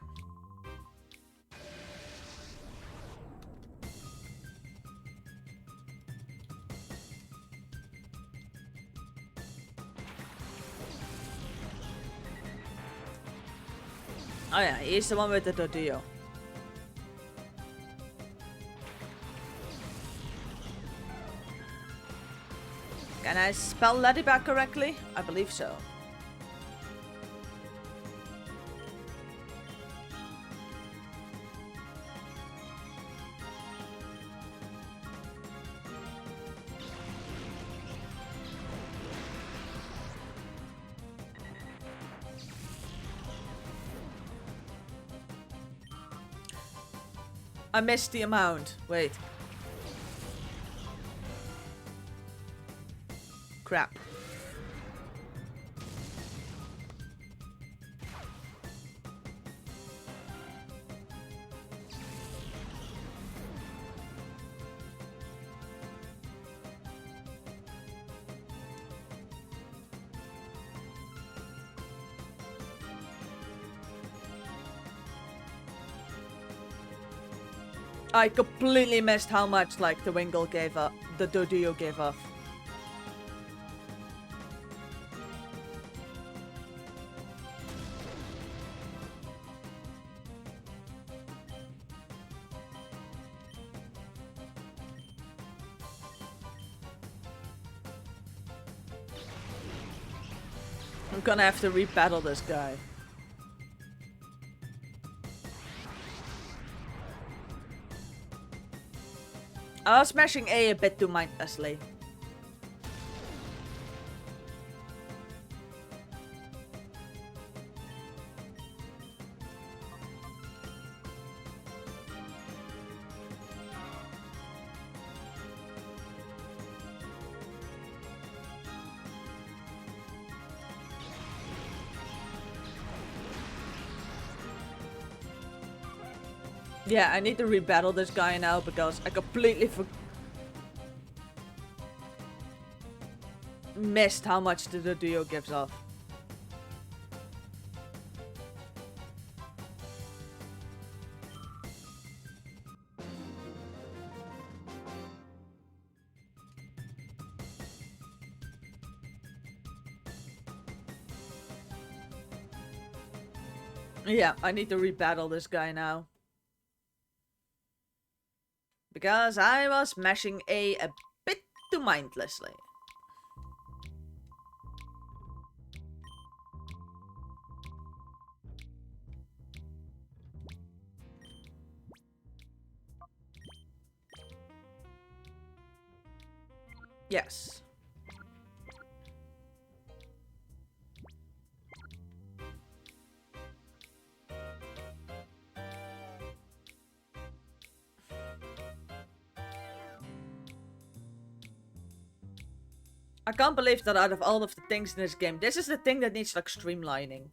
Oh yeah, he's the one with the Dodeo. Can I spell Ladybug correctly? I believe so. I missed the amount. Wait. Crap. I completely missed how much like the Wingull gave up, the Doduo gave off. I'm gonna have to rebattle this guy. I was smashing A bit too mindlessly. Yeah, I need to rebattle this guy now because I completely missed how much the Doduo gives off. Yeah, I need to rebattle this guy now. Because I was mashing A bit too mindlessly. Yes. I can't believe that out of all of the things in this game, this is the thing that needs like streamlining.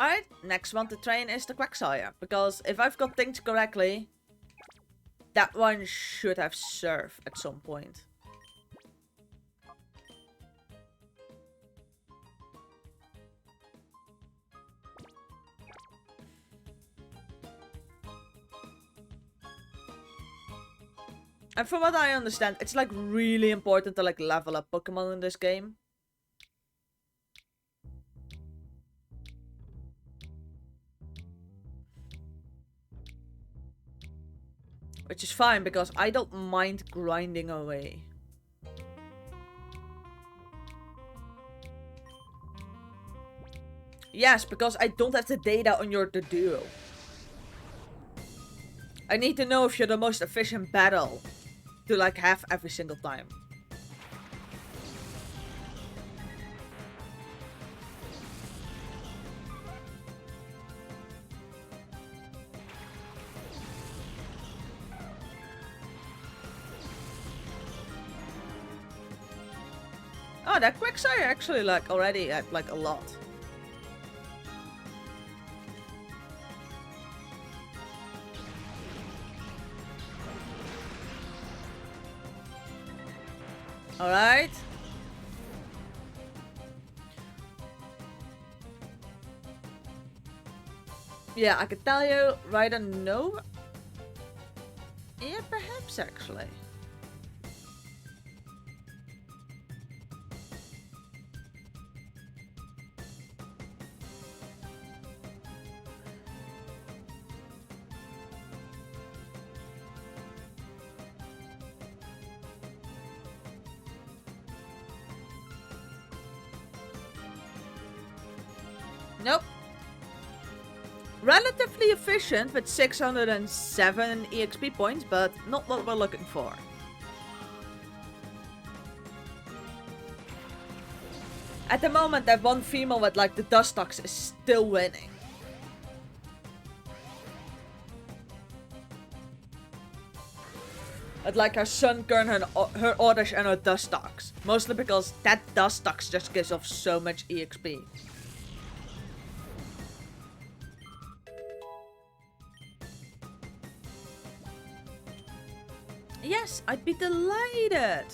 Alright, next one to train is the Quagsire, because if I've got things correctly, that one should have served at some point. And from what I understand, it's like really important to like level up Pokemon in this game. Which is fine, because I don't mind grinding away. Yes, because I don't have the data on your Doduo. I need to know if you're the most efficient battle to like have every single time. Oh, that Quagsire actually like already had like a lot. Alright. Yeah, I could tell you right on no. Yeah, perhaps actually. Nope. Relatively efficient with 607 EXP points, but not what we're looking for. At the moment, that one female with like the Dustox is still winning. I'd like her Sunkern, her Oddish, and her Dustox. Mostly because that Dustox just gives off so much EXP. Yes, I'd be delighted.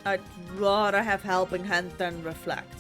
I'd rather have Helping Hand than Reflect.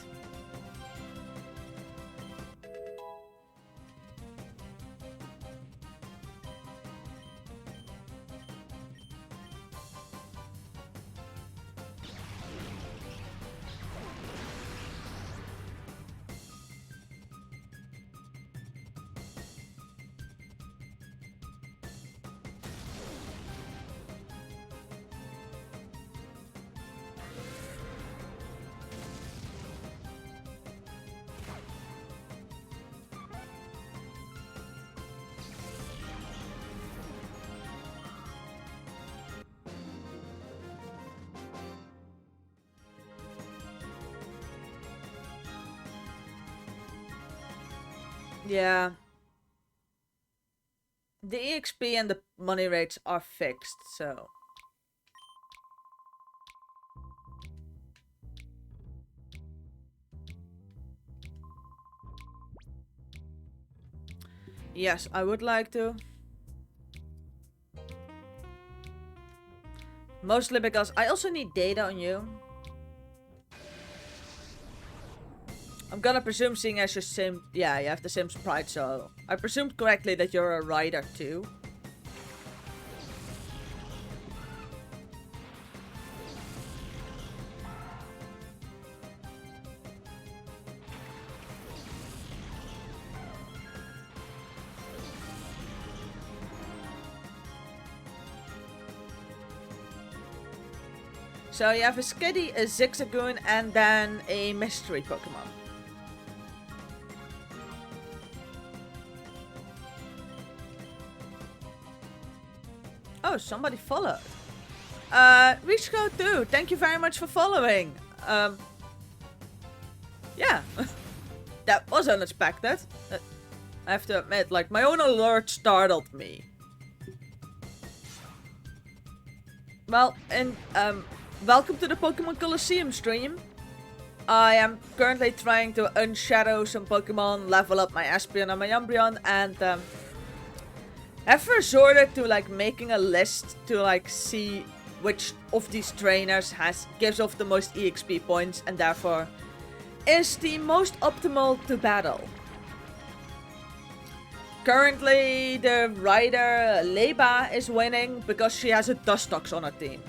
Yeah. The EXP and the money rates are fixed, so... Yes, I would like to. Mostly because I also need data on you. I'm gonna presume, seeing as you're same... Yeah, you have the same sprite, so... I presumed correctly that you're a rider too. So you have a Skitty, a Zigzagoon, and then a mystery Pokemon. Oh, somebody followed. Richco2, thank you very much for following. Yeah. That was unexpected. I have to admit, like, my own alert startled me. Well, and, welcome to the Pokémon Colosseum stream. I am currently trying to unshadow some Pokemon, level up my Espeon and my Umbreon, and, have resorted to like making a list to like see which of these trainers gives off the most EXP points and therefore is the most optimal to battle. Currently the rider Leba is winning because she has a Dustox on her team.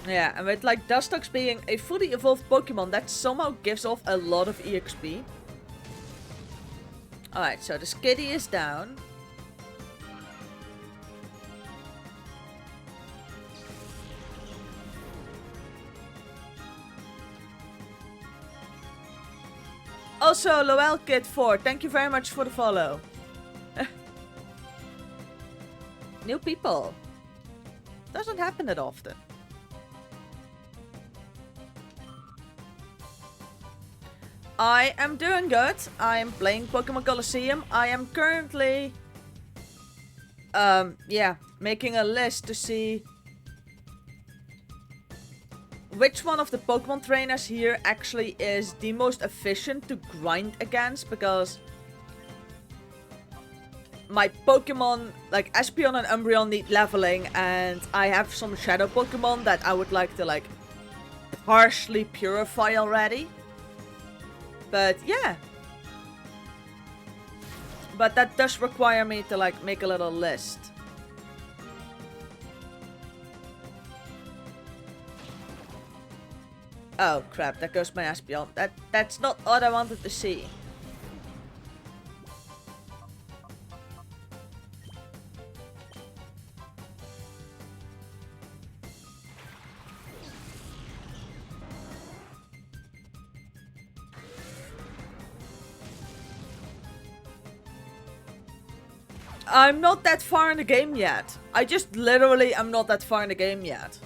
Yeah, and with like Dustox being a fully evolved Pokemon, that somehow gives off a lot of EXP. Alright, so the Skitty is down. Also, LoelKid4, thank you very much for the follow. New people. Doesn't happen that often. I am doing good. I am playing Pokémon Colosseum. I am currently... yeah, making a list to see... which one of the Pokemon trainers here actually is the most efficient to grind against, because... my Pokemon, like Espeon and Umbreon, need leveling, and I have some Shadow Pokemon that I would like to, like, partially purify already. But yeah. But that does require me to, like, make a little list. Oh crap, there goes my Espeon. That's not what I wanted to see. I'm not that far in the game yet. I just literally am not that far in the game yet.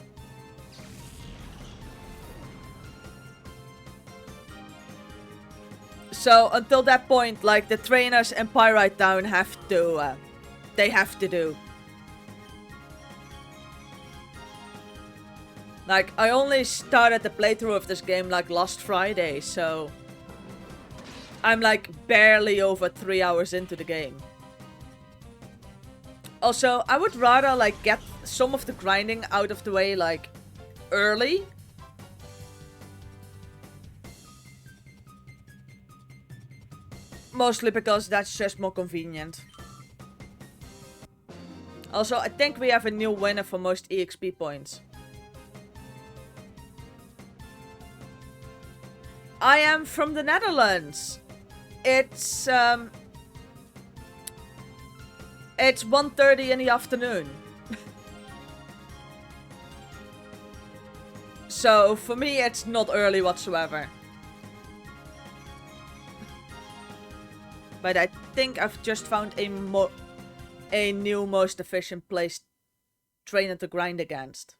So until that point, like, the trainers in Pyrite Town have to, they have to do. Like, I only started the playthrough of this game, like, last Friday, so I'm, like, barely over 3 hours into the game. Also, I would rather, like, get some of the grinding out of the way, like, early. Mostly because that's just more convenient. Also, I think we have a new winner for most EXP points. I am from the Netherlands. It's 1:30 in the afternoon. So, for me, it's not early whatsoever. But I think I've just found a new most efficient place trainer to grind against.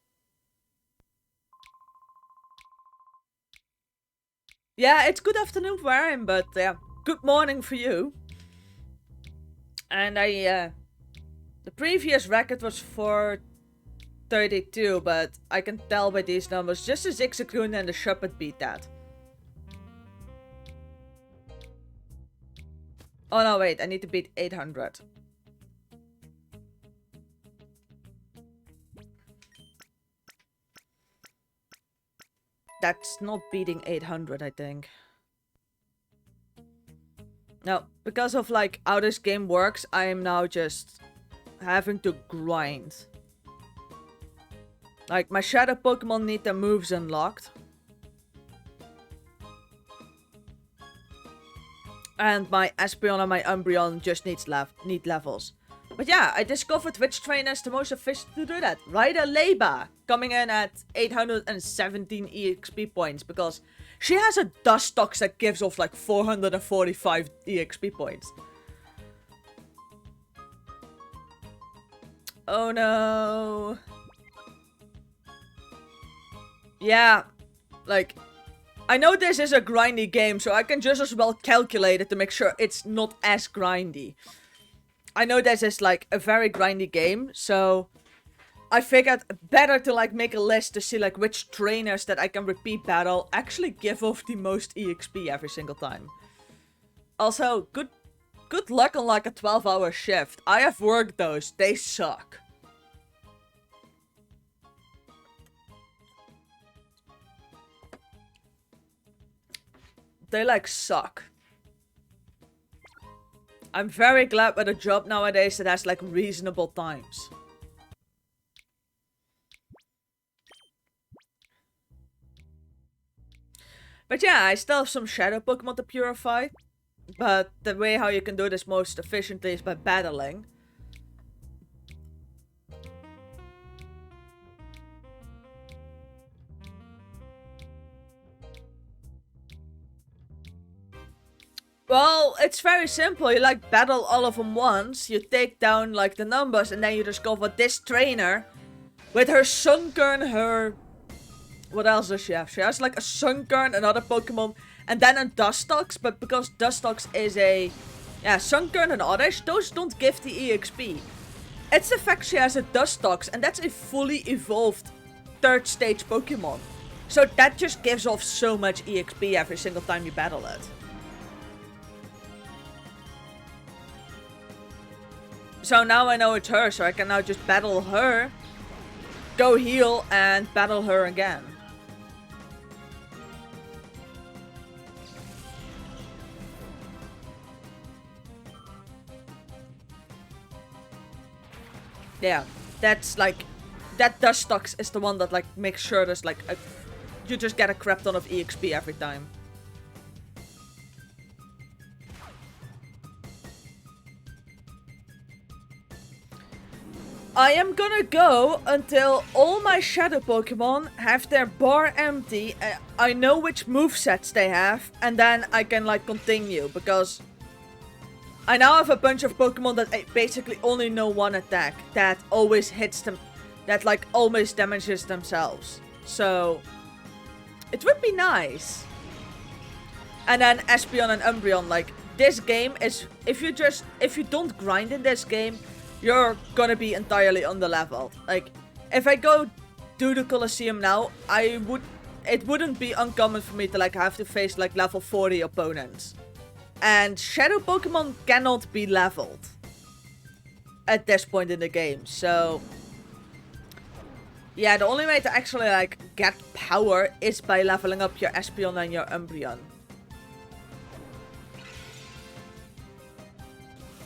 Yeah, it's good afternoon where I am, but yeah, good morning for you. And the previous record was 4:32, but I can tell by these numbers, just the Zigzagoon and the Shuppet beat that. Oh no, wait, I need to beat 800. That's not beating 800, I think. No, because of, like, how this game works, I am now just having to grind. Like, my Shadow Pokemon need their moves unlocked. And my Espeon and my Umbreon just need levels. But yeah, I discovered which trainer is the most efficient to do that. Ryder Leba, coming in at 817 EXP points, because she has a Dustox that gives off like 445 EXP points. Oh no. Yeah, like, I know this is a grindy game, so I can just as well calculate it to make sure it's not as grindy. I know this is, like, a very grindy game, so I figured better to, like, make a list to see, like, which trainers that I can repeat battle actually give off the most EXP every single time. Also, good luck on, like, a 12-hour shift. I have worked those. They suck. They, like, suck. I'm very glad with a job nowadays that has, like, reasonable times. But yeah, I still have some Shadow Pokemon to purify. But the way how you can do this most efficiently is by battling. Well, it's very simple. You, like, battle all of them once. You take down, like, the numbers. And then you discover this trainer with her Sunkern, her... What else does she have? She has, like, a Sunkern, another Pokemon, and then a Dustox. But because Dustox is a... Yeah, Sunkern and Oddish, those don't give the EXP. It's the fact she has a Dustox, and that's a fully evolved third stage Pokemon. So that just gives off so much EXP every single time you battle it. So now I know it's her, so I can now just battle her, go heal, and battle her again. Yeah, that's like, that Dustox is the one that like makes sure there's like you just get a crap ton of EXP every time. I am gonna go until all my shadow Pokemon have their bar empty. I know which movesets they have, and then I can like continue, because I now have a bunch of Pokemon that basically only know one attack that always hits them, that like always damages themselves. So it would be nice. And then Espeon and Umbreon, like, this game is, if you don't grind in this game, you're gonna be entirely underleveled. Like, if I go do the Colosseum now, it wouldn't be uncommon for me to like have to face like level 40 opponents. And Shadow Pokemon cannot be leveled at this point in the game, so yeah, the only way to actually like get power is by leveling up your Espeon and your Umbreon.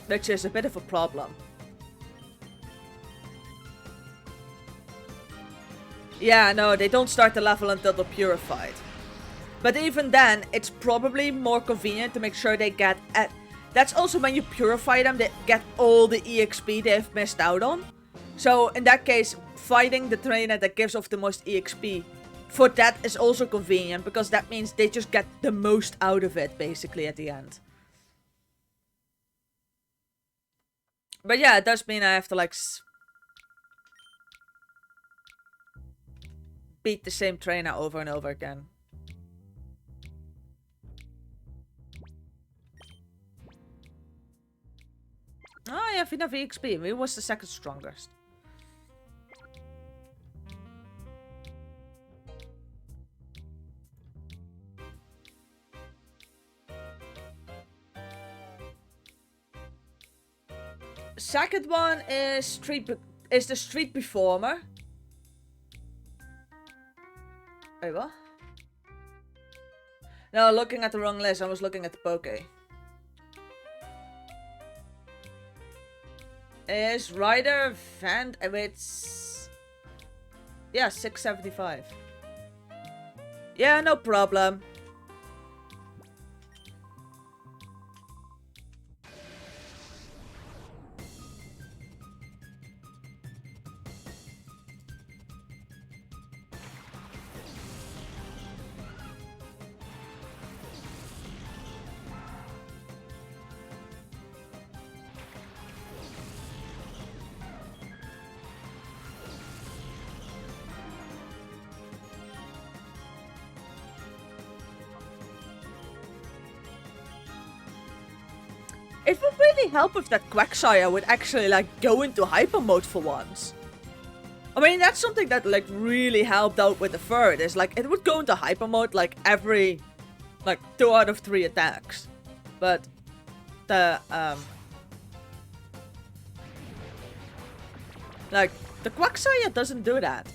Which is a bit of a problem. Yeah, no, they don't start the level until they're purified. But even then, it's probably more convenient to make sure they get at... That's also when you purify them, they get all the EXP they've missed out on. So in that case, fighting the trainer that gives off the most EXP, for that is also convenient, because that means they just get the most out of it, basically, at the end. But yeah, it does mean I have to like beat the same trainer over and over again. Oh, I have enough EXP. He was the second strongest. Second one is the Street Performer. Wait, what? No, looking at the wrong list. I was looking at the Poke. Is Ryder Van... It's... Yeah, 675. Yeah, no problem. It would really help if that Quagsire would actually like go into hyper mode for once. I mean, that's something that like really helped out with the third, is like it would go into hyper mode like every like 2 out of 3 attacks. But the like the Quagsire doesn't do that.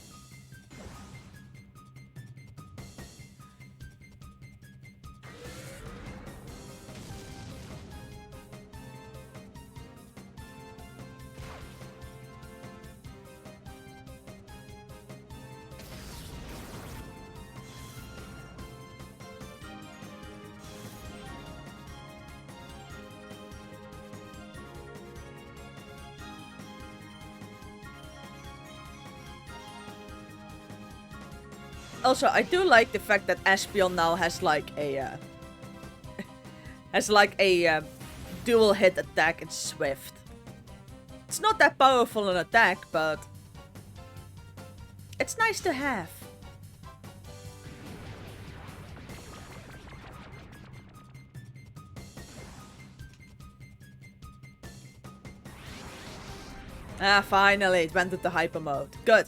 Also, I do like the fact that Espeon now has like a dual hit attack and Swift. It's not that powerful an attack, but it's nice to have. Ah, finally, it went into hyper mode. Good.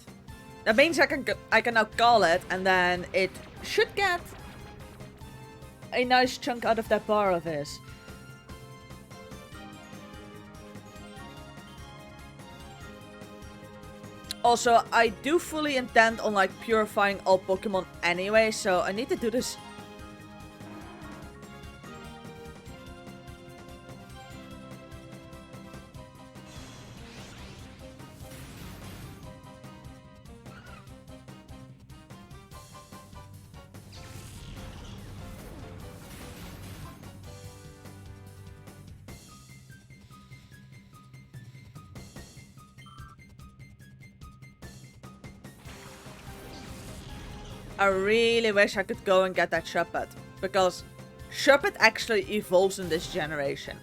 That means I can now call it, and then it should get a nice chunk out of that bar of his. Also, I do fully intend on like purifying all Pokemon anyway, so I need to do this. I really wish I could go and get that Shuppet, because Shuppet actually evolves in this generation.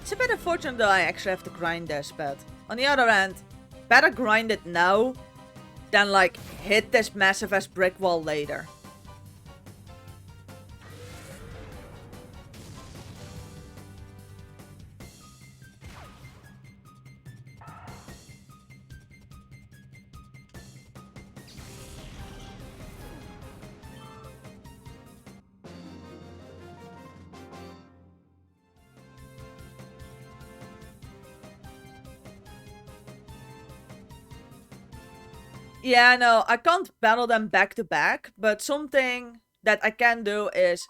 It's a bit unfortunate that I actually have to grind this, but on the other hand, better grind it now than like hit this massive ass brick wall later. Yeah, no, I can't battle them back to back, but something that I can do is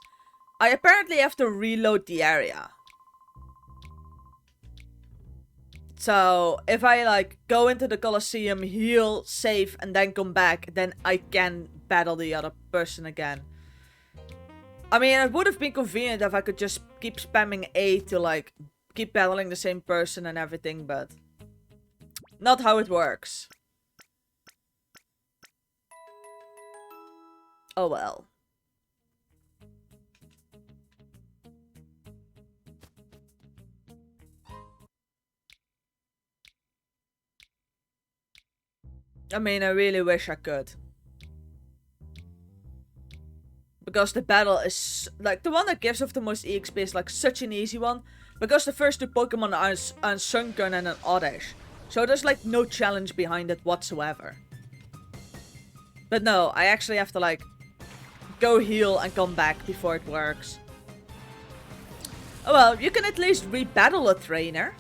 I apparently have to reload the area. So if I like go into the Colosseum, heal, save, and then come back, then I can battle the other person again. I mean, it would have been convenient if I could just keep spamming A to like keep battling the same person and everything, but not how it works. Oh well. I mean, I really wish I could. Because the battle is, like, the one that gives off the most EXP is, like, such an easy one. Because the first two Pokemon are Sunken and an Oddish. So there's, like, no challenge behind it whatsoever. But no, I actually have to, like, go heal and come back before it works. Oh well, you can at least re-battle a trainer.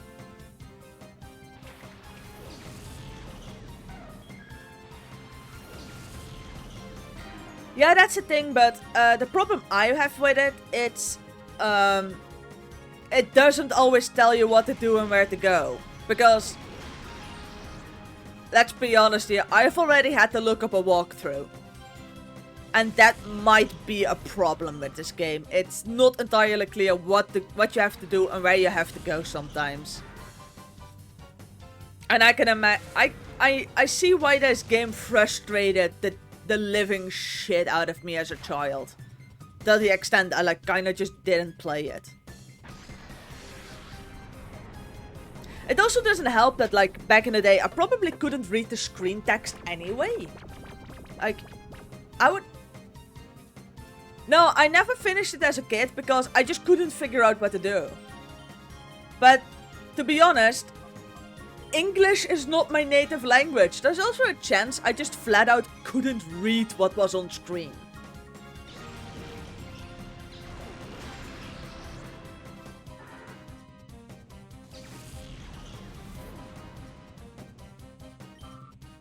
Yeah, that's the thing, but the problem I have with it, it's it doesn't always tell you what to do and where to go. Because, let's be honest here, I've already had to look up a walkthrough. And that might be a problem with this game. It's not entirely clear what you have to do and where you have to go sometimes. And I can imagine, I see why this game frustrated the living shit out of me as a child. To the extent I like kinda just didn't play it. It also doesn't help that like back in the day I probably couldn't read the screen text anyway. Like, I would... No, I never finished it as a kid because I just couldn't figure out what to do. But, to be honest, English is not my native language. There's also a chance I just flat out couldn't read what was on screen.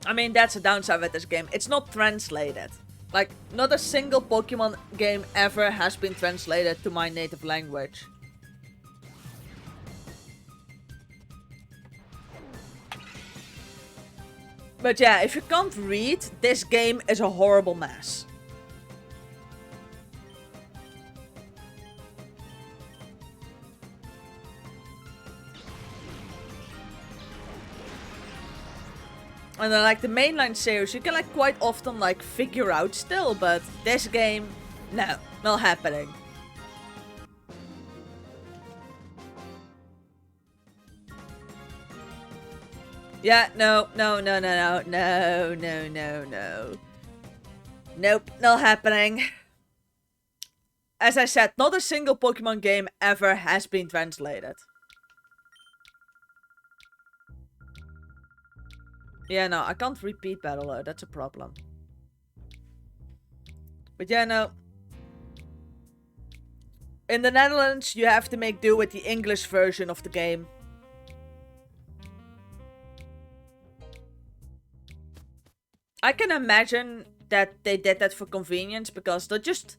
I mean, that's a downside with this game. It's not translated. Like, not a single Pokemon game ever has been translated to my native language. But yeah, if you can't read, this game is a horrible mess. And then like the mainline series, you can like quite often like figure out still, but this game, no, not happening. Yeah, no. Nope, not happening. As I said, not a single Pokemon game ever has been translated. Yeah, no, I can't repeat battle. That's a problem. But yeah, no. In the Netherlands, you have to make do with the English version of the game. I can imagine that they did that for convenience because they're just...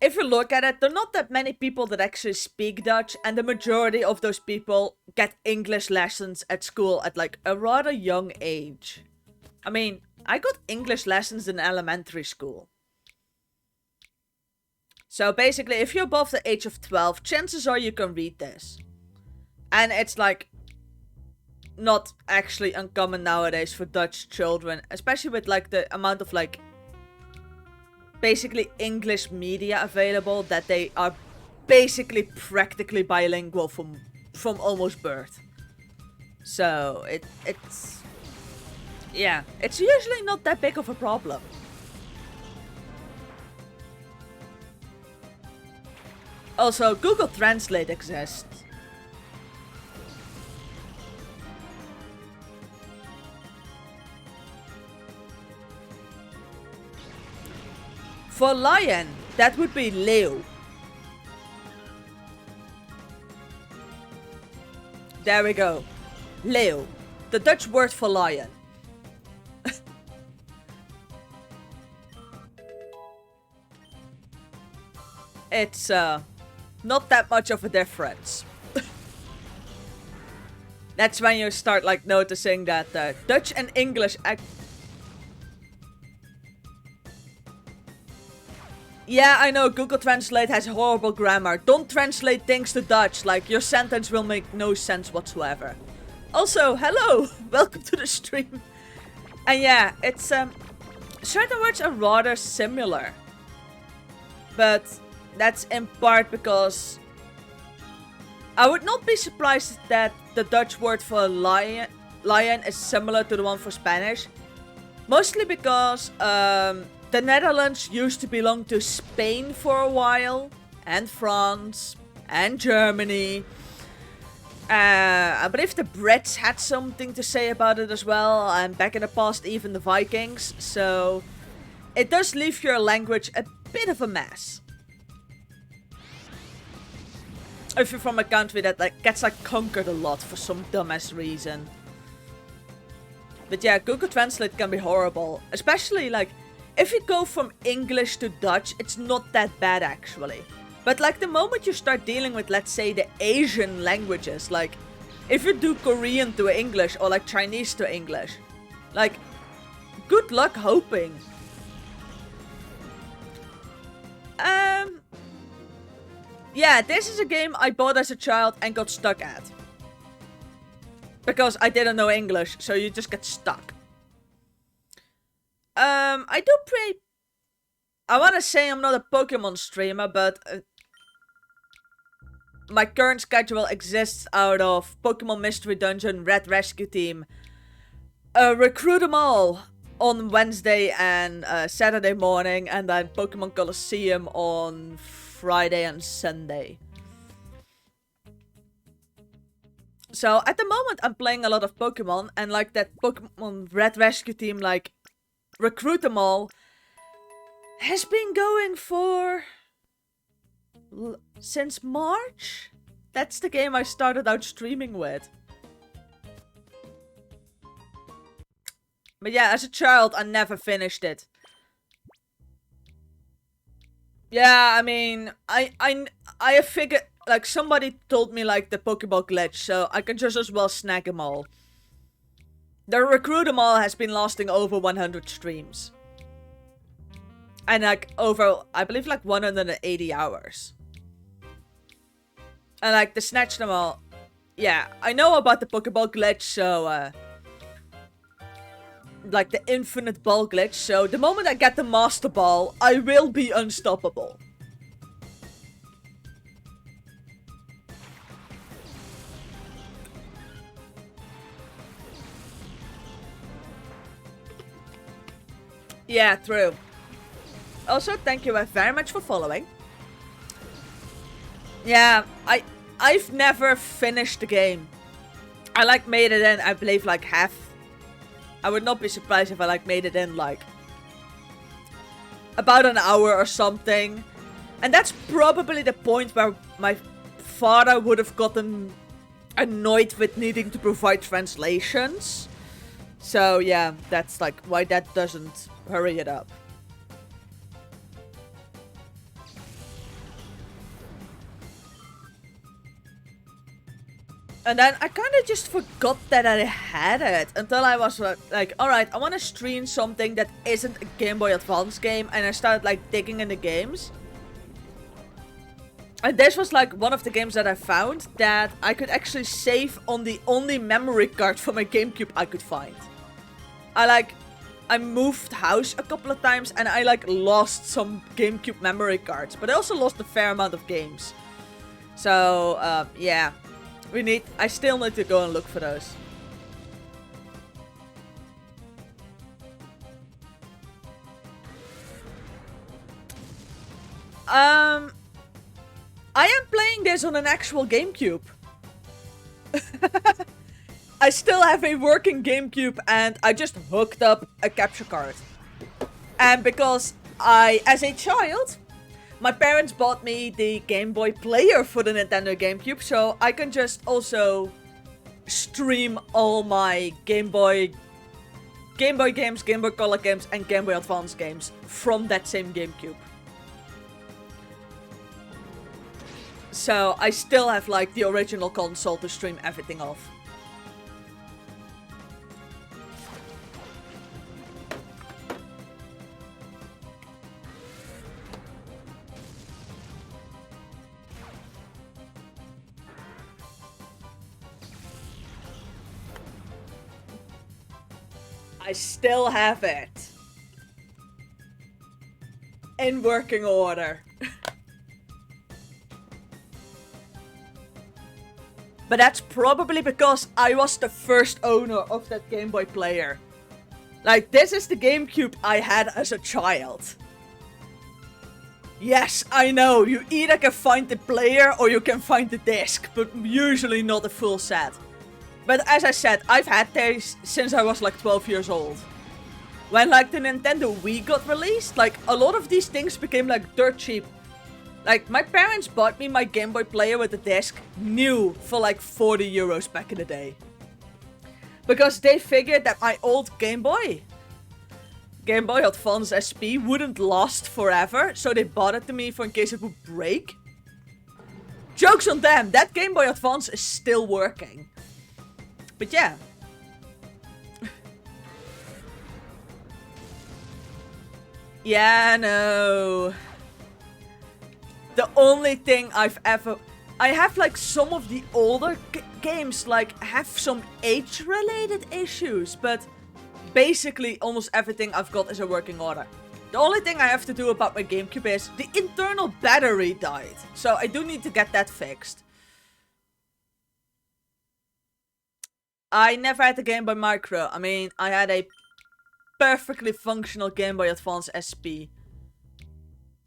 If you look at it, there are not that many people that actually speak Dutch, and the majority of those people get English lessons at school at like a rather young age. I mean, I got English lessons in elementary school. So basically, if you're above the age of 12, chances are you can read this. And it's like not actually uncommon nowadays for Dutch children, especially with like the amount of like basically English media available, that they are basically practically bilingual from almost birth. So it's yeah, it's usually not that big of a problem. Also, Google Translate exists. For lion, that would be leeuw. There we go. Leeuw. The Dutch word for lion. It's not that much of a difference. That's when you start like noticing that Dutch and English Yeah, I know, Google Translate has horrible grammar. Don't translate things to Dutch, like your sentence will make no sense whatsoever. Also, hello! Welcome to the stream. And yeah, it's certain words are rather similar. But that's in part because I would not be surprised that the Dutch word for lion is similar to the one for Spanish. Mostly because the Netherlands used to belong to Spain for a while, and France, and Germany. I believe the Brits had something to say about it as well, and back in the past even the Vikings, so it does leave your language a bit of a mess. If you're from a country that like gets like conquered a lot for some dumbass reason. But yeah, Google Translate can be horrible, especially like if you go from English to Dutch, it's not that bad actually. But like the moment you start dealing with, let's say, the Asian languages, like if you do Korean to English or like Chinese to English, like good luck hoping. Yeah, this is a game I bought as a child and got stuck at. Because I didn't know English, so you just get stuck. I do play... I want to say I'm not a Pokemon streamer, but my current schedule exists out of Pokemon Mystery Dungeon, Red Rescue Team, Recruit 'em All on Wednesday and Saturday morning, and then Pokemon Colosseum on Friday and Sunday. So at the moment I'm playing a lot of Pokemon, and like that Pokemon Red Rescue Team, like Recruit 'em All, has been going for since March. That's the game I started out streaming with. But yeah, as a child I never finished it. Yeah, I mean, I figured, like, somebody told me, like, the Pokeball glitch, so I can just as well snag them all. The Recruit 'em All has been lasting over 100 streams. And, like, over, I believe, like, 180 hours. And, like, the Snatch them all, yeah, I know about the Pokeball glitch, so, like the infinite ball glitch, so the moment I get the Master Ball, I will be unstoppable. Yeah, true. Also, thank you very much for following. Yeah, I've never finished the game. I like made it in, I believe, like half I would not be surprised if I like made it in like about an hour or something. And that's probably the point where my father would have gotten annoyed with needing to provide translations. So yeah, that's like why that doesn't hurry it up. And then I kind of just forgot that I had it until I was like, alright, I want to stream something that isn't a Game Boy Advance game. And I started like digging in the games. And this was like one of the games that I found that I could actually save on the only memory card for my GameCube I could find. I moved house a couple of times and I like lost some GameCube memory cards. But I also lost a fair amount of games. So, yeah. I still need to go and look for those. I am playing this on an actual GameCube. I still have a working GameCube and I just hooked up a capture card. And because as a child, my parents bought me the Game Boy player for the Nintendo GameCube, so I can just also stream all my Game Boy games, Game Boy Color games, and Game Boy Advance games from that same GameCube. So I still have like the original console to stream everything off. I still have it. In working order. But that's probably because I was the first owner of that Game Boy player. Like, this is the GameCube I had as a child. Yes, I know, you either can find the player or you can find the disc, but usually not a full set. But as I said, I've had these since I was like 12 years old. When like the Nintendo Wii got released, like a lot of these things became like dirt cheap. Like my parents bought me my Game Boy player with the disc new for like 40 euros back in the day. Because they figured that my old Game Boy Advance SP wouldn't last forever, so they bought it to me for in case it would break. Joke's on them, that Game Boy Advance is still working. But yeah. Yeah, no. The only thing I have like some of the older games like have some age-related issues, but basically almost everything I've got is a working order. The only thing I have to do about my GameCube is the internal battery died, so I do need to get that fixed. I never had a Game Boy Micro. I mean, I had a perfectly functional Game Boy Advance SP.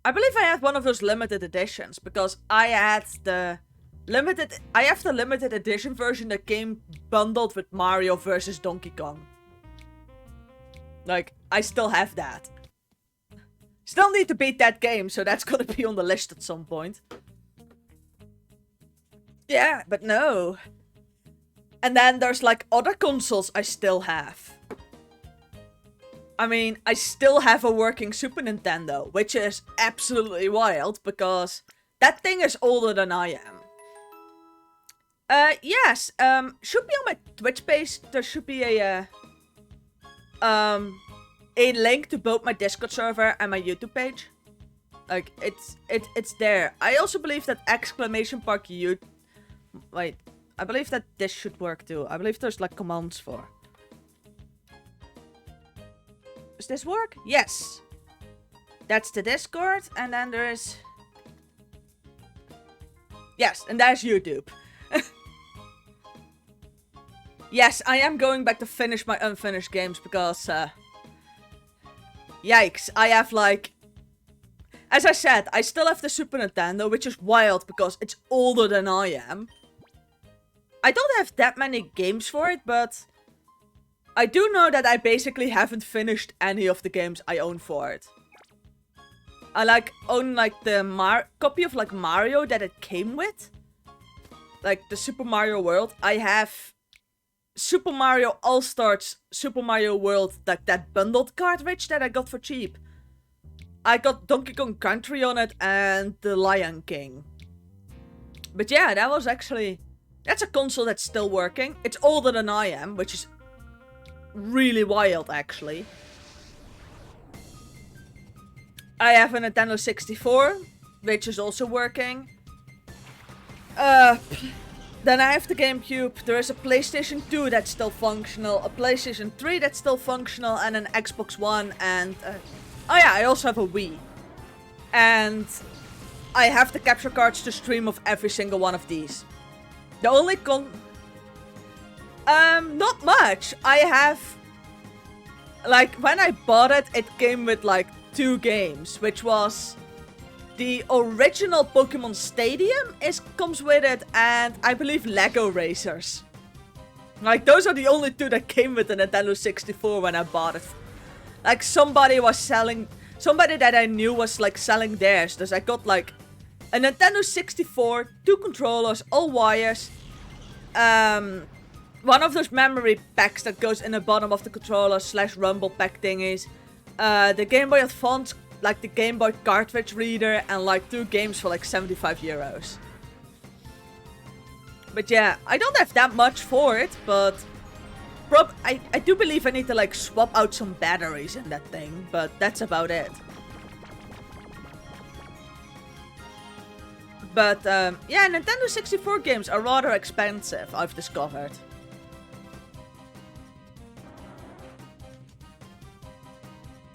I believe I had one of those limited editions because I have the limited edition version that came bundled with Mario vs. Donkey Kong. Like, I still have that. Still need to beat that game, so that's gonna be on the list at some point. Yeah, but no. And then there's like other consoles I still have. I mean, I still have a working Super Nintendo, which is absolutely wild because that thing is older than I am. Yes, should be on my Twitch page. There should be a link to both my Discord server and my YouTube page. Like, it's there. I also believe that exclamation mark you. Wait, I believe that this should work too. I believe there's like commands for. Does this work? Yes. That's the Discord, and then there's. Yes, and there's YouTube. Yes, I am going back to finish my unfinished games because, yikes, I have like... As I said, I still have the Super Nintendo, which is wild because it's older than I am. I don't have that many games for it, but... I do know that I basically haven't finished any of the games I own for it. I own the copy of Mario that it came with. Like the Super Mario World. I have Super Mario All-Stars Super Mario World, like that bundled cartridge that I got for cheap. I got Donkey Kong Country on it and the Lion King. But yeah, that was actually... That's a console that's still working. It's older than I am, which is really wild, actually. I have a Nintendo 64, which is also working. Then I have the GameCube. There is a PlayStation 2 that's still functional, a PlayStation 3 that's still functional, and an Xbox One, and... oh yeah, I also have a Wii. And I have the capture cards to stream of every single one of these. The only not much. I have... Like, when I bought it, it came with, like, 2 games, which was... The original Pokemon Stadium comes with it, and I believe Lego Racers. Like, those are the only 2 that came with the Nintendo 64 when I bought it. Like, somebody was selling... Somebody that I knew was, like, selling theirs. So I got, like, a Nintendo 64, 2 controllers, all wires. One of those memory packs that goes in the bottom of the controller / rumble pack thingies. The Game Boy Advance, like the Game Boy cartridge reader, and like 2 games for like 75 euros. But yeah, I don't have that much for it, but I do believe I need to like swap out some batteries in that thing, but that's about it. But yeah, Nintendo 64 games are rather expensive, I've discovered.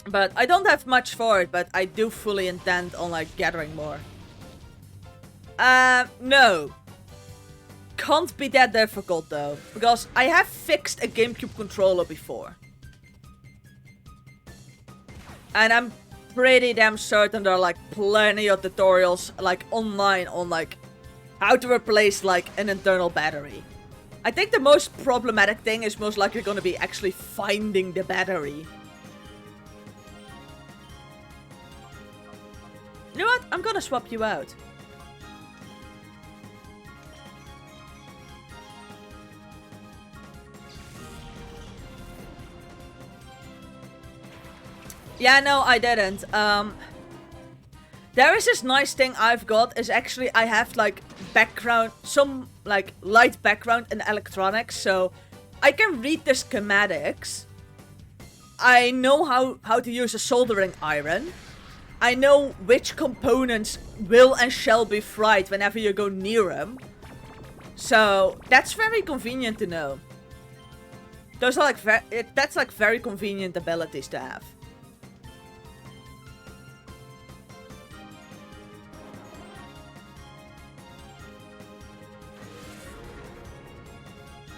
But I don't have much for it, but I do fully intend on like gathering more. No. Can't be that difficult though, because I have fixed a GameCube controller before. And I'm pretty damn certain there are like plenty of tutorials like online on like how to replace like an internal battery. I think the most problematic thing is most likely going to be actually finding the battery. You know what? I'm gonna swap you out. Yeah, no, I didn't. There is this nice thing I've got, is actually I have like background, some like light background in electronics, so I can read the schematics. I know how to use a soldering iron. I know which components will and shall be fried whenever you go near them. So that's very convenient to know. Those are like that's like very convenient abilities to have.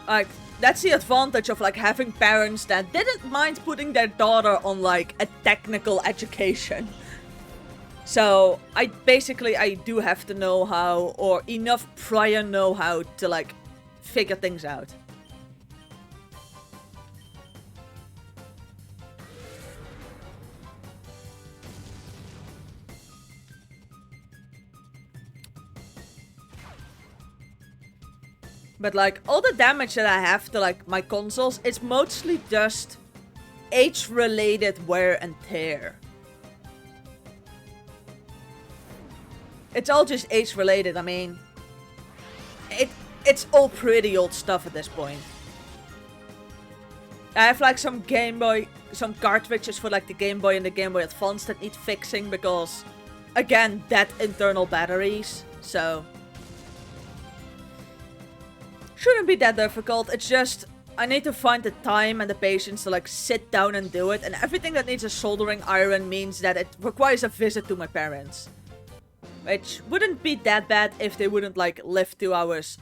Like, that's the advantage of like having parents that didn't mind putting their daughter on like a technical education. So I do have to know how, or enough prior know-how to like figure things out. But like all the damage that I have to like my consoles, it's mostly just age-related wear and tear. It's all just age-related. I mean, it's all pretty old stuff at this point. I have like some some cartridges for like the Game Boy and the Game Boy Advance that need fixing because, again, that internal batteries. So shouldn't be that difficult. It's just I need to find the time and the patience to like sit down and do it. And everything that needs a soldering iron means that it requires a visit to my parents. Which wouldn't be that bad if they wouldn't like live 2 hours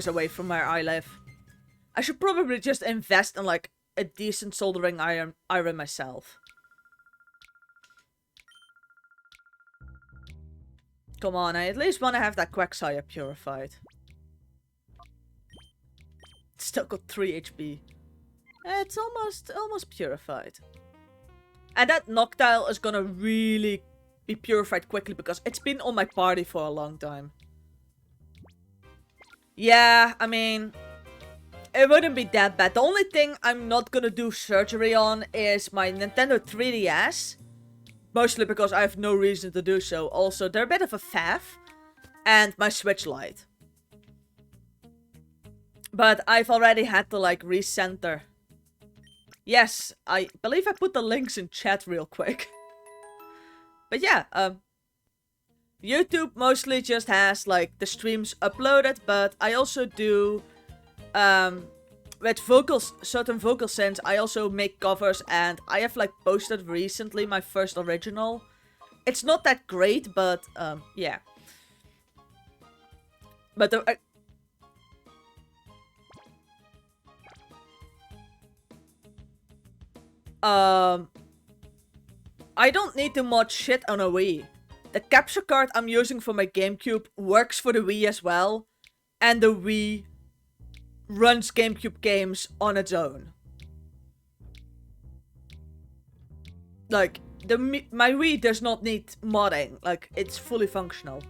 away from where I live. I should probably just invest in like a decent soldering iron myself. Come on, I at least want to have that Quagsire purified. still got 3 HP. It's almost purified. And that Noctile is gonna really be purified quickly because it's been on my party for a long time. Yeah, I mean, it wouldn't be that bad. The only thing I'm not gonna do surgery on is my Nintendo 3DS. Mostly because I have no reason to do so. Also, they're a bit of a faff. And my Switch Lite. But I've already had to, like, recenter. Yes, I believe I put the links in chat real quick. But yeah, YouTube mostly just has, like, the streams uploaded. But I also do, with certain vocal synths, I also make covers, and I have like posted recently my first original. It's not that great, but yeah. But I don't need to mod shit on a Wii. The capture card I'm using for my GameCube works for the Wii as well, and the Wii runs GameCube games on its own. Like, my Wii does not need modding. Like, it's fully functional.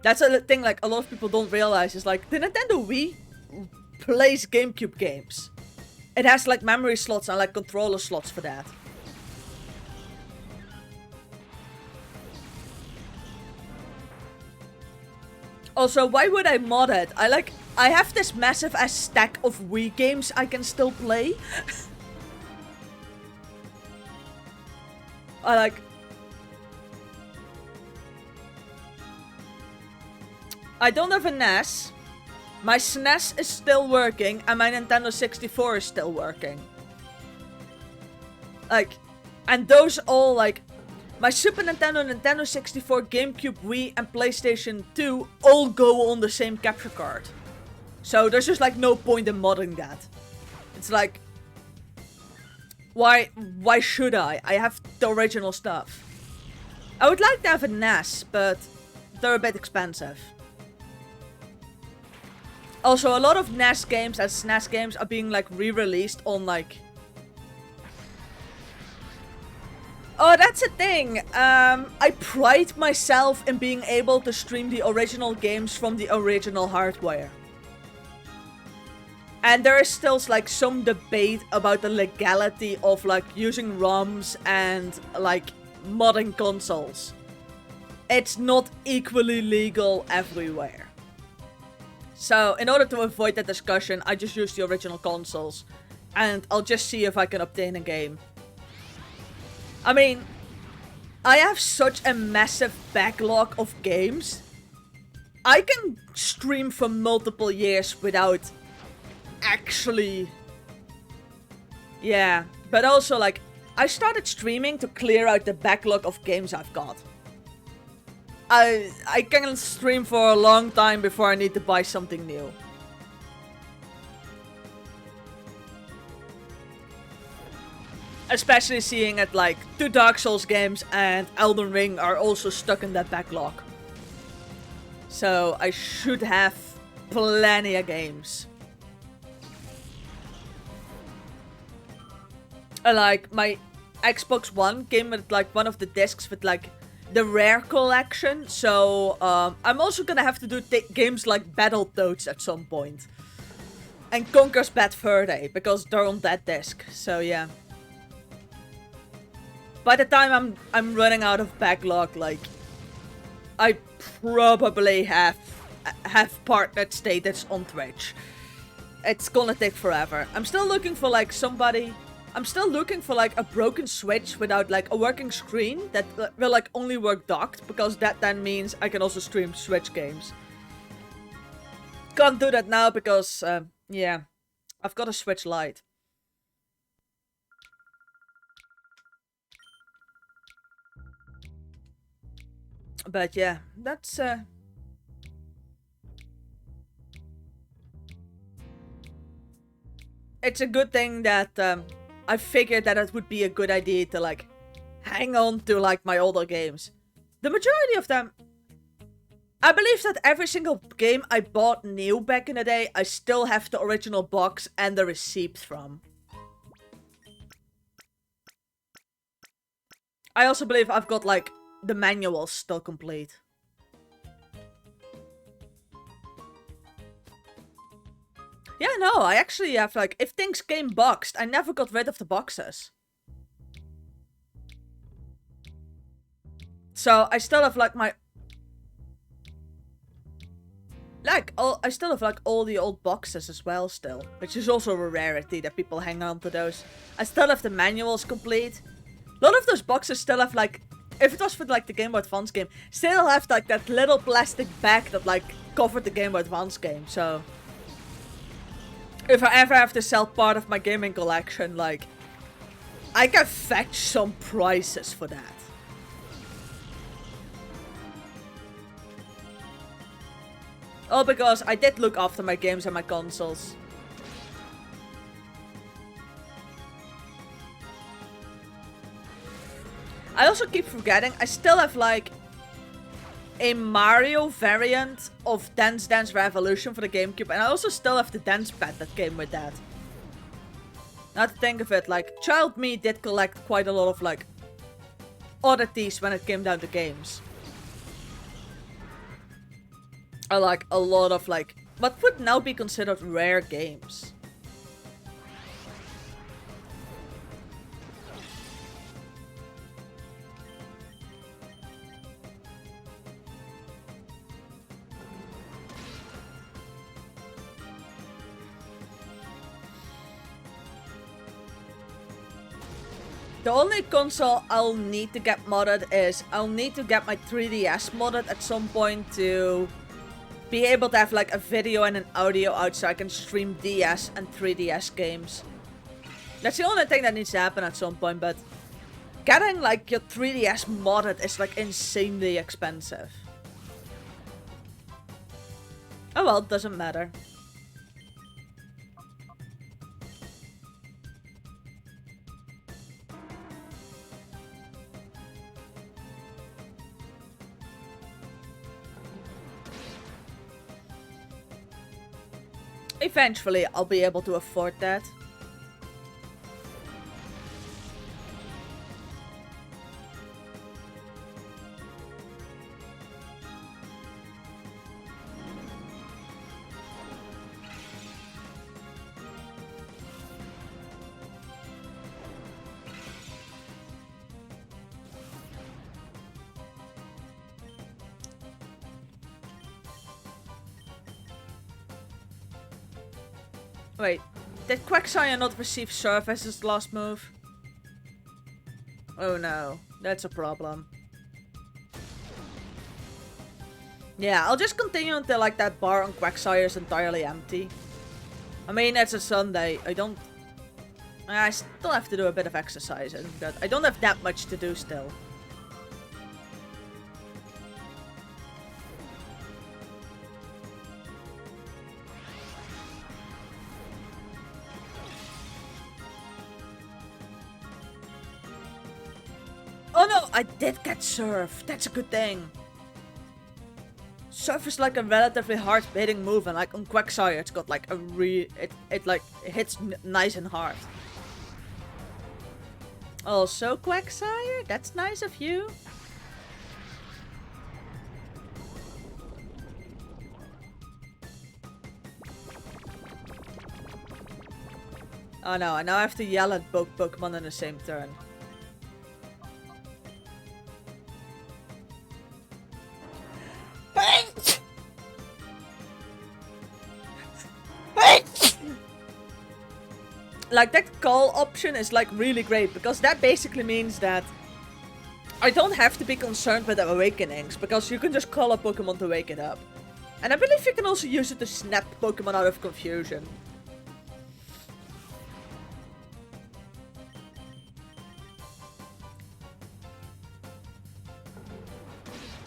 That's a thing, like, a lot of people don't realize. Is like, the Nintendo Wii plays GameCube games. It has, like, memory slots and, like, controller slots for that. Also, why would I mod it? I have this massive ass stack of Wii games I can still play. I don't have a NES. My SNES is still working, and my Nintendo 64 is still working. Like, and those all, like, my Super Nintendo, Nintendo 64, GameCube, Wii, and PlayStation 2 all go on the same capture card. So there's just, like, no point in modding that. It's like, why should I? I have the original stuff. I would like to have a NES, but they're a bit expensive. Also, a lot of NES games and SNES games are being, like, re-released on, like... Oh, that's a thing. I pride myself in being able to stream the original games from the original hardware. And there is still, like, some debate about the legality of, like, using ROMs and, like, modding consoles. It's not equally legal everywhere. So, in order to avoid that discussion, I just use the original consoles. And I'll just see if I can obtain a game. I mean, I have such a massive backlog of games. I can stream for multiple years without actually... Yeah, but also, like, I started streaming to clear out the backlog of games I've got. I can stream for a long time before I need to buy something new. Especially seeing that, like, 2 Dark Souls games and Elden Ring are also stuck in that backlog. So I should have plenty of games. Like, my Xbox One came with, like, one of the discs with, like, the Rare collection. So I'm also gonna have to do games like Battletoads at some point. And Conker's Bad Fur Day, because they're on that disc. So yeah. By the time I'm running out of backlog, like, I probably have partnered status on Twitch. It's gonna take forever. I'm still looking for, like, somebody... I'm still looking for, like, a broken Switch without, like, a working screen that will, like, only work docked, because that then means I can also stream Switch games. Can't do that now because, yeah, I've got a Switch Lite. But yeah, that's it's a good thing that I figured that it would be a good idea to, like, hang on to, like, my older games. The majority of them... I believe that every single game I bought new back in the day, I still have the original box and the receipt from. I also believe I've got, like, the manuals still complete. Yeah, no, I actually have, like, if things came boxed, I never got rid of the boxes. So, I still have, like, my... Like, I still have, like, all the old boxes as well still. Which is also a rarity that people hang on to those. I still have the manuals complete. A lot of those boxes still have, like... If it was for, like, the Game Boy Advance game, still have, like, that little plastic bag that, like, covered the Game Boy Advance game, so... If I ever have to sell part of my gaming collection, like... I can fetch some prices for that. All because I did look after my games and my consoles. I also keep forgetting, I still have, like, a Mario variant of Dance Dance Revolution for the GameCube, and I also still have the dance pad that came with that. Now to think of it, like, child me did collect quite a lot of, like, oddities when it came down to games. I like a lot of, like, what would now be considered rare games. The only console I'll need to get modded is I'll need to get my 3DS modded at some point to be able to have, like, a video and an audio out so I can stream DS and 3DS games. That's the only thing that needs to happen at some point, but getting, like, your 3DS modded is, like, insanely expensive. Oh well, it doesn't matter. Eventually, I'll be able to afford that. Wait, did Quagsire not receive serve as his last move? Oh no, that's a problem. Yeah, I'll just continue until, like, that bar on Quagsire is entirely empty. I mean, it's a Sunday. I still have to do a bit of exercising, but I don't have that much to do still. Oh no, I did get Surf. That's a good thing. Surf is, like, a relatively hard hitting move, and, like, on Quagsire it's got, like, a it hits nice and hard. Also, Quagsire, that's nice of you. Oh no, I now have to yell at both Pokemon in the same turn. Like, that call option is, like, really great, because that basically means that I don't have to be concerned with the awakenings, because you can just call a Pokemon to wake it up. And I believe you can also use it to snap Pokemon out of confusion.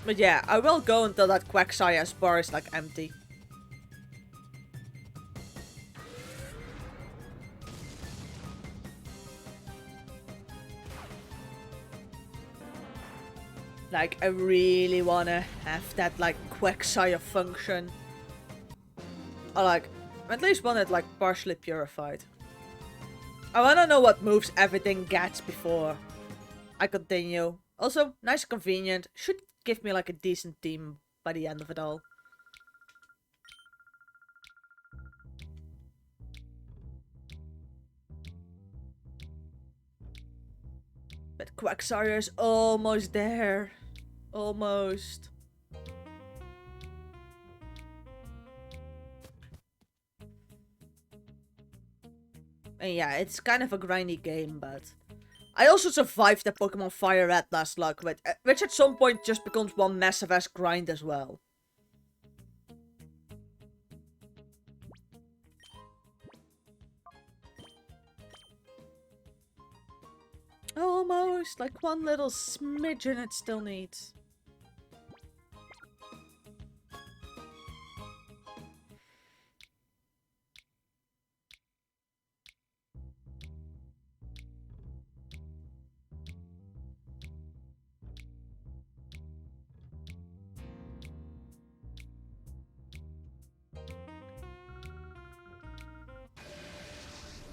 But yeah, I will go until that Quagsire's bar is, like, empty. Like, I really wanna have that, like, Quagsire function. Or, like, at least want it, like, partially purified. I wanna know what moves everything gets before I continue. Also, nice and convenient. Should give me, like, a decent team by the end of it all. But Quagsire is almost there. Almost. And yeah, it's kind of a grindy game, but... I also survived the Pokemon Fire Red last luck, which at some point just becomes one massive ass grind as well. Almost, like one little smidgen it still needs.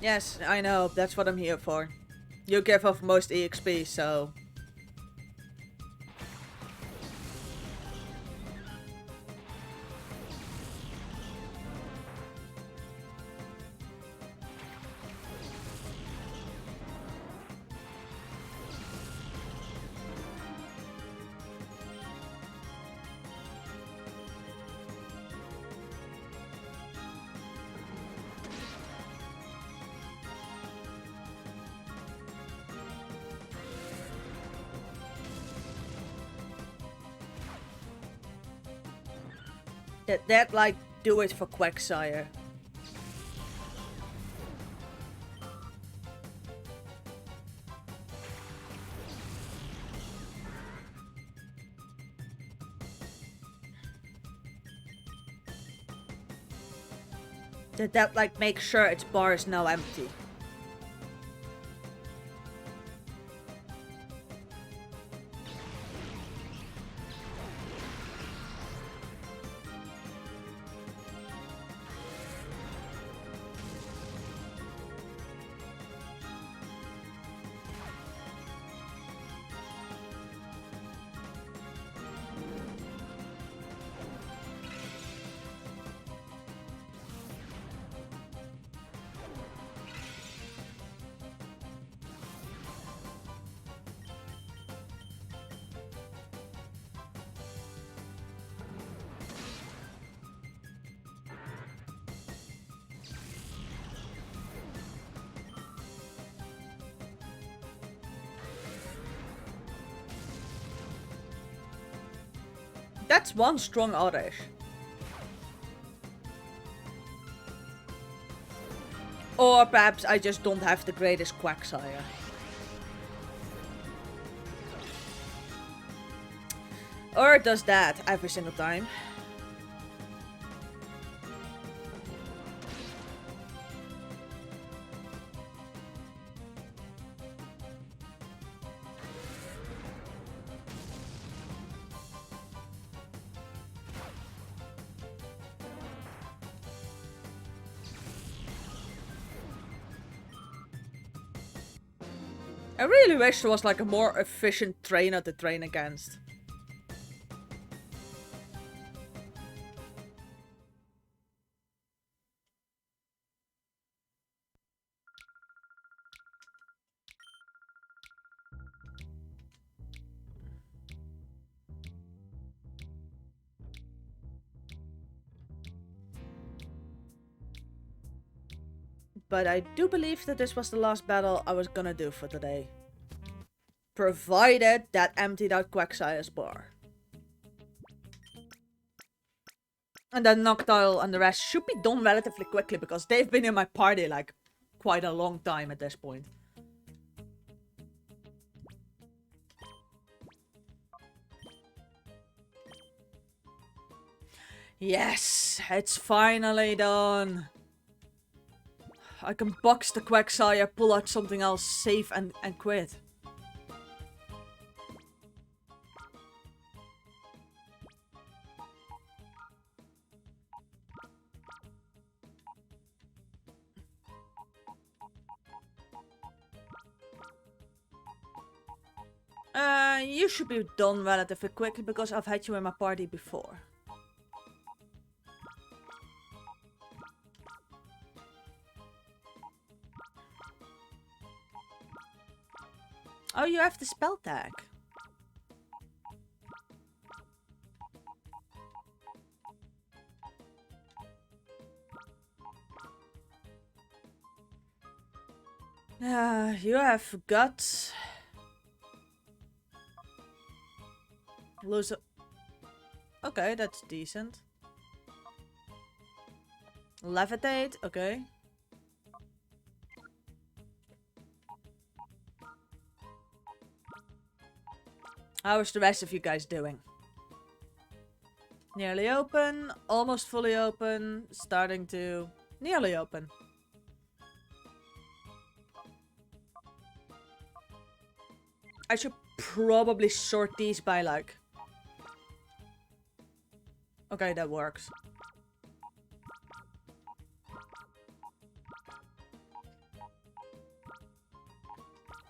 Yes, I know, that's what I'm here for. You give off most EXP, so... That like, do it for Quagsire. That like, make sure its bar is now empty. That's one strong Oddish. Or perhaps I just don't have the greatest Quagsire. Or it does that every single time. I really wish there was like a more efficient trainer to train against. But I do believe that this was the last battle I was gonna do for today. Provided that emptied out Quagsire's bar. And then Noctowl and the rest should be done relatively quickly because they've been in my party like quite a long time at this point. Yes, it's finally done. I can box the Quagsire, pull out something else, save and quit. You should be done relatively quickly because I've had you in my party before. Oh, you have the spell tag. You have got... Lose a... Okay, that's decent. Levitate, okay. How is the rest of you guys doing? Nearly open, almost fully open, starting to... Nearly open. I should probably sort these by like... Okay, that works.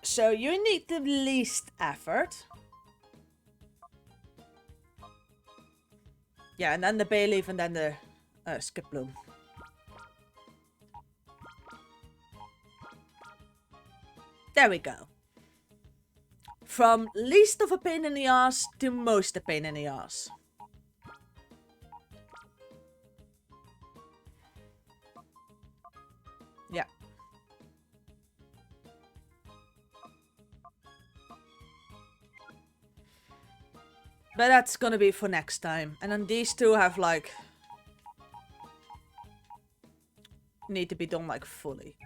So you need the least effort. Yeah, and then the bay leaf and then the skip bloom. There we go. From least of a pain in the ass to most a pain in the ass. Yeah. But that's gonna be for next time. And then these two have like... need to be done like fully.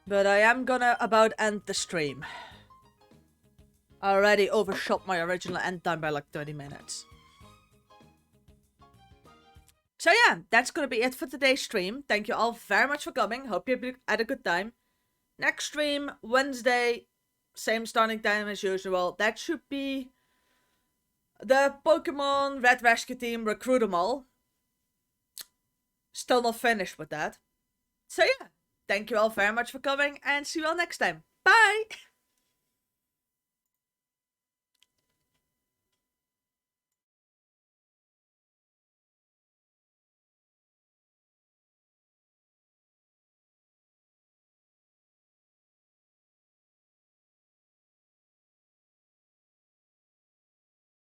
But I am gonna about end the stream. I already overshot my original end time by like 30 minutes. So yeah, that's gonna be it for today's stream. Thank you all very much for coming. Hope you had a good time. Next stream, Wednesday, same starting time as usual. That should be the Pokemon Red Rescue Team Recruit 'em All. Still not finished with that. So yeah, thank you all very much for coming and see you all next time. Bye!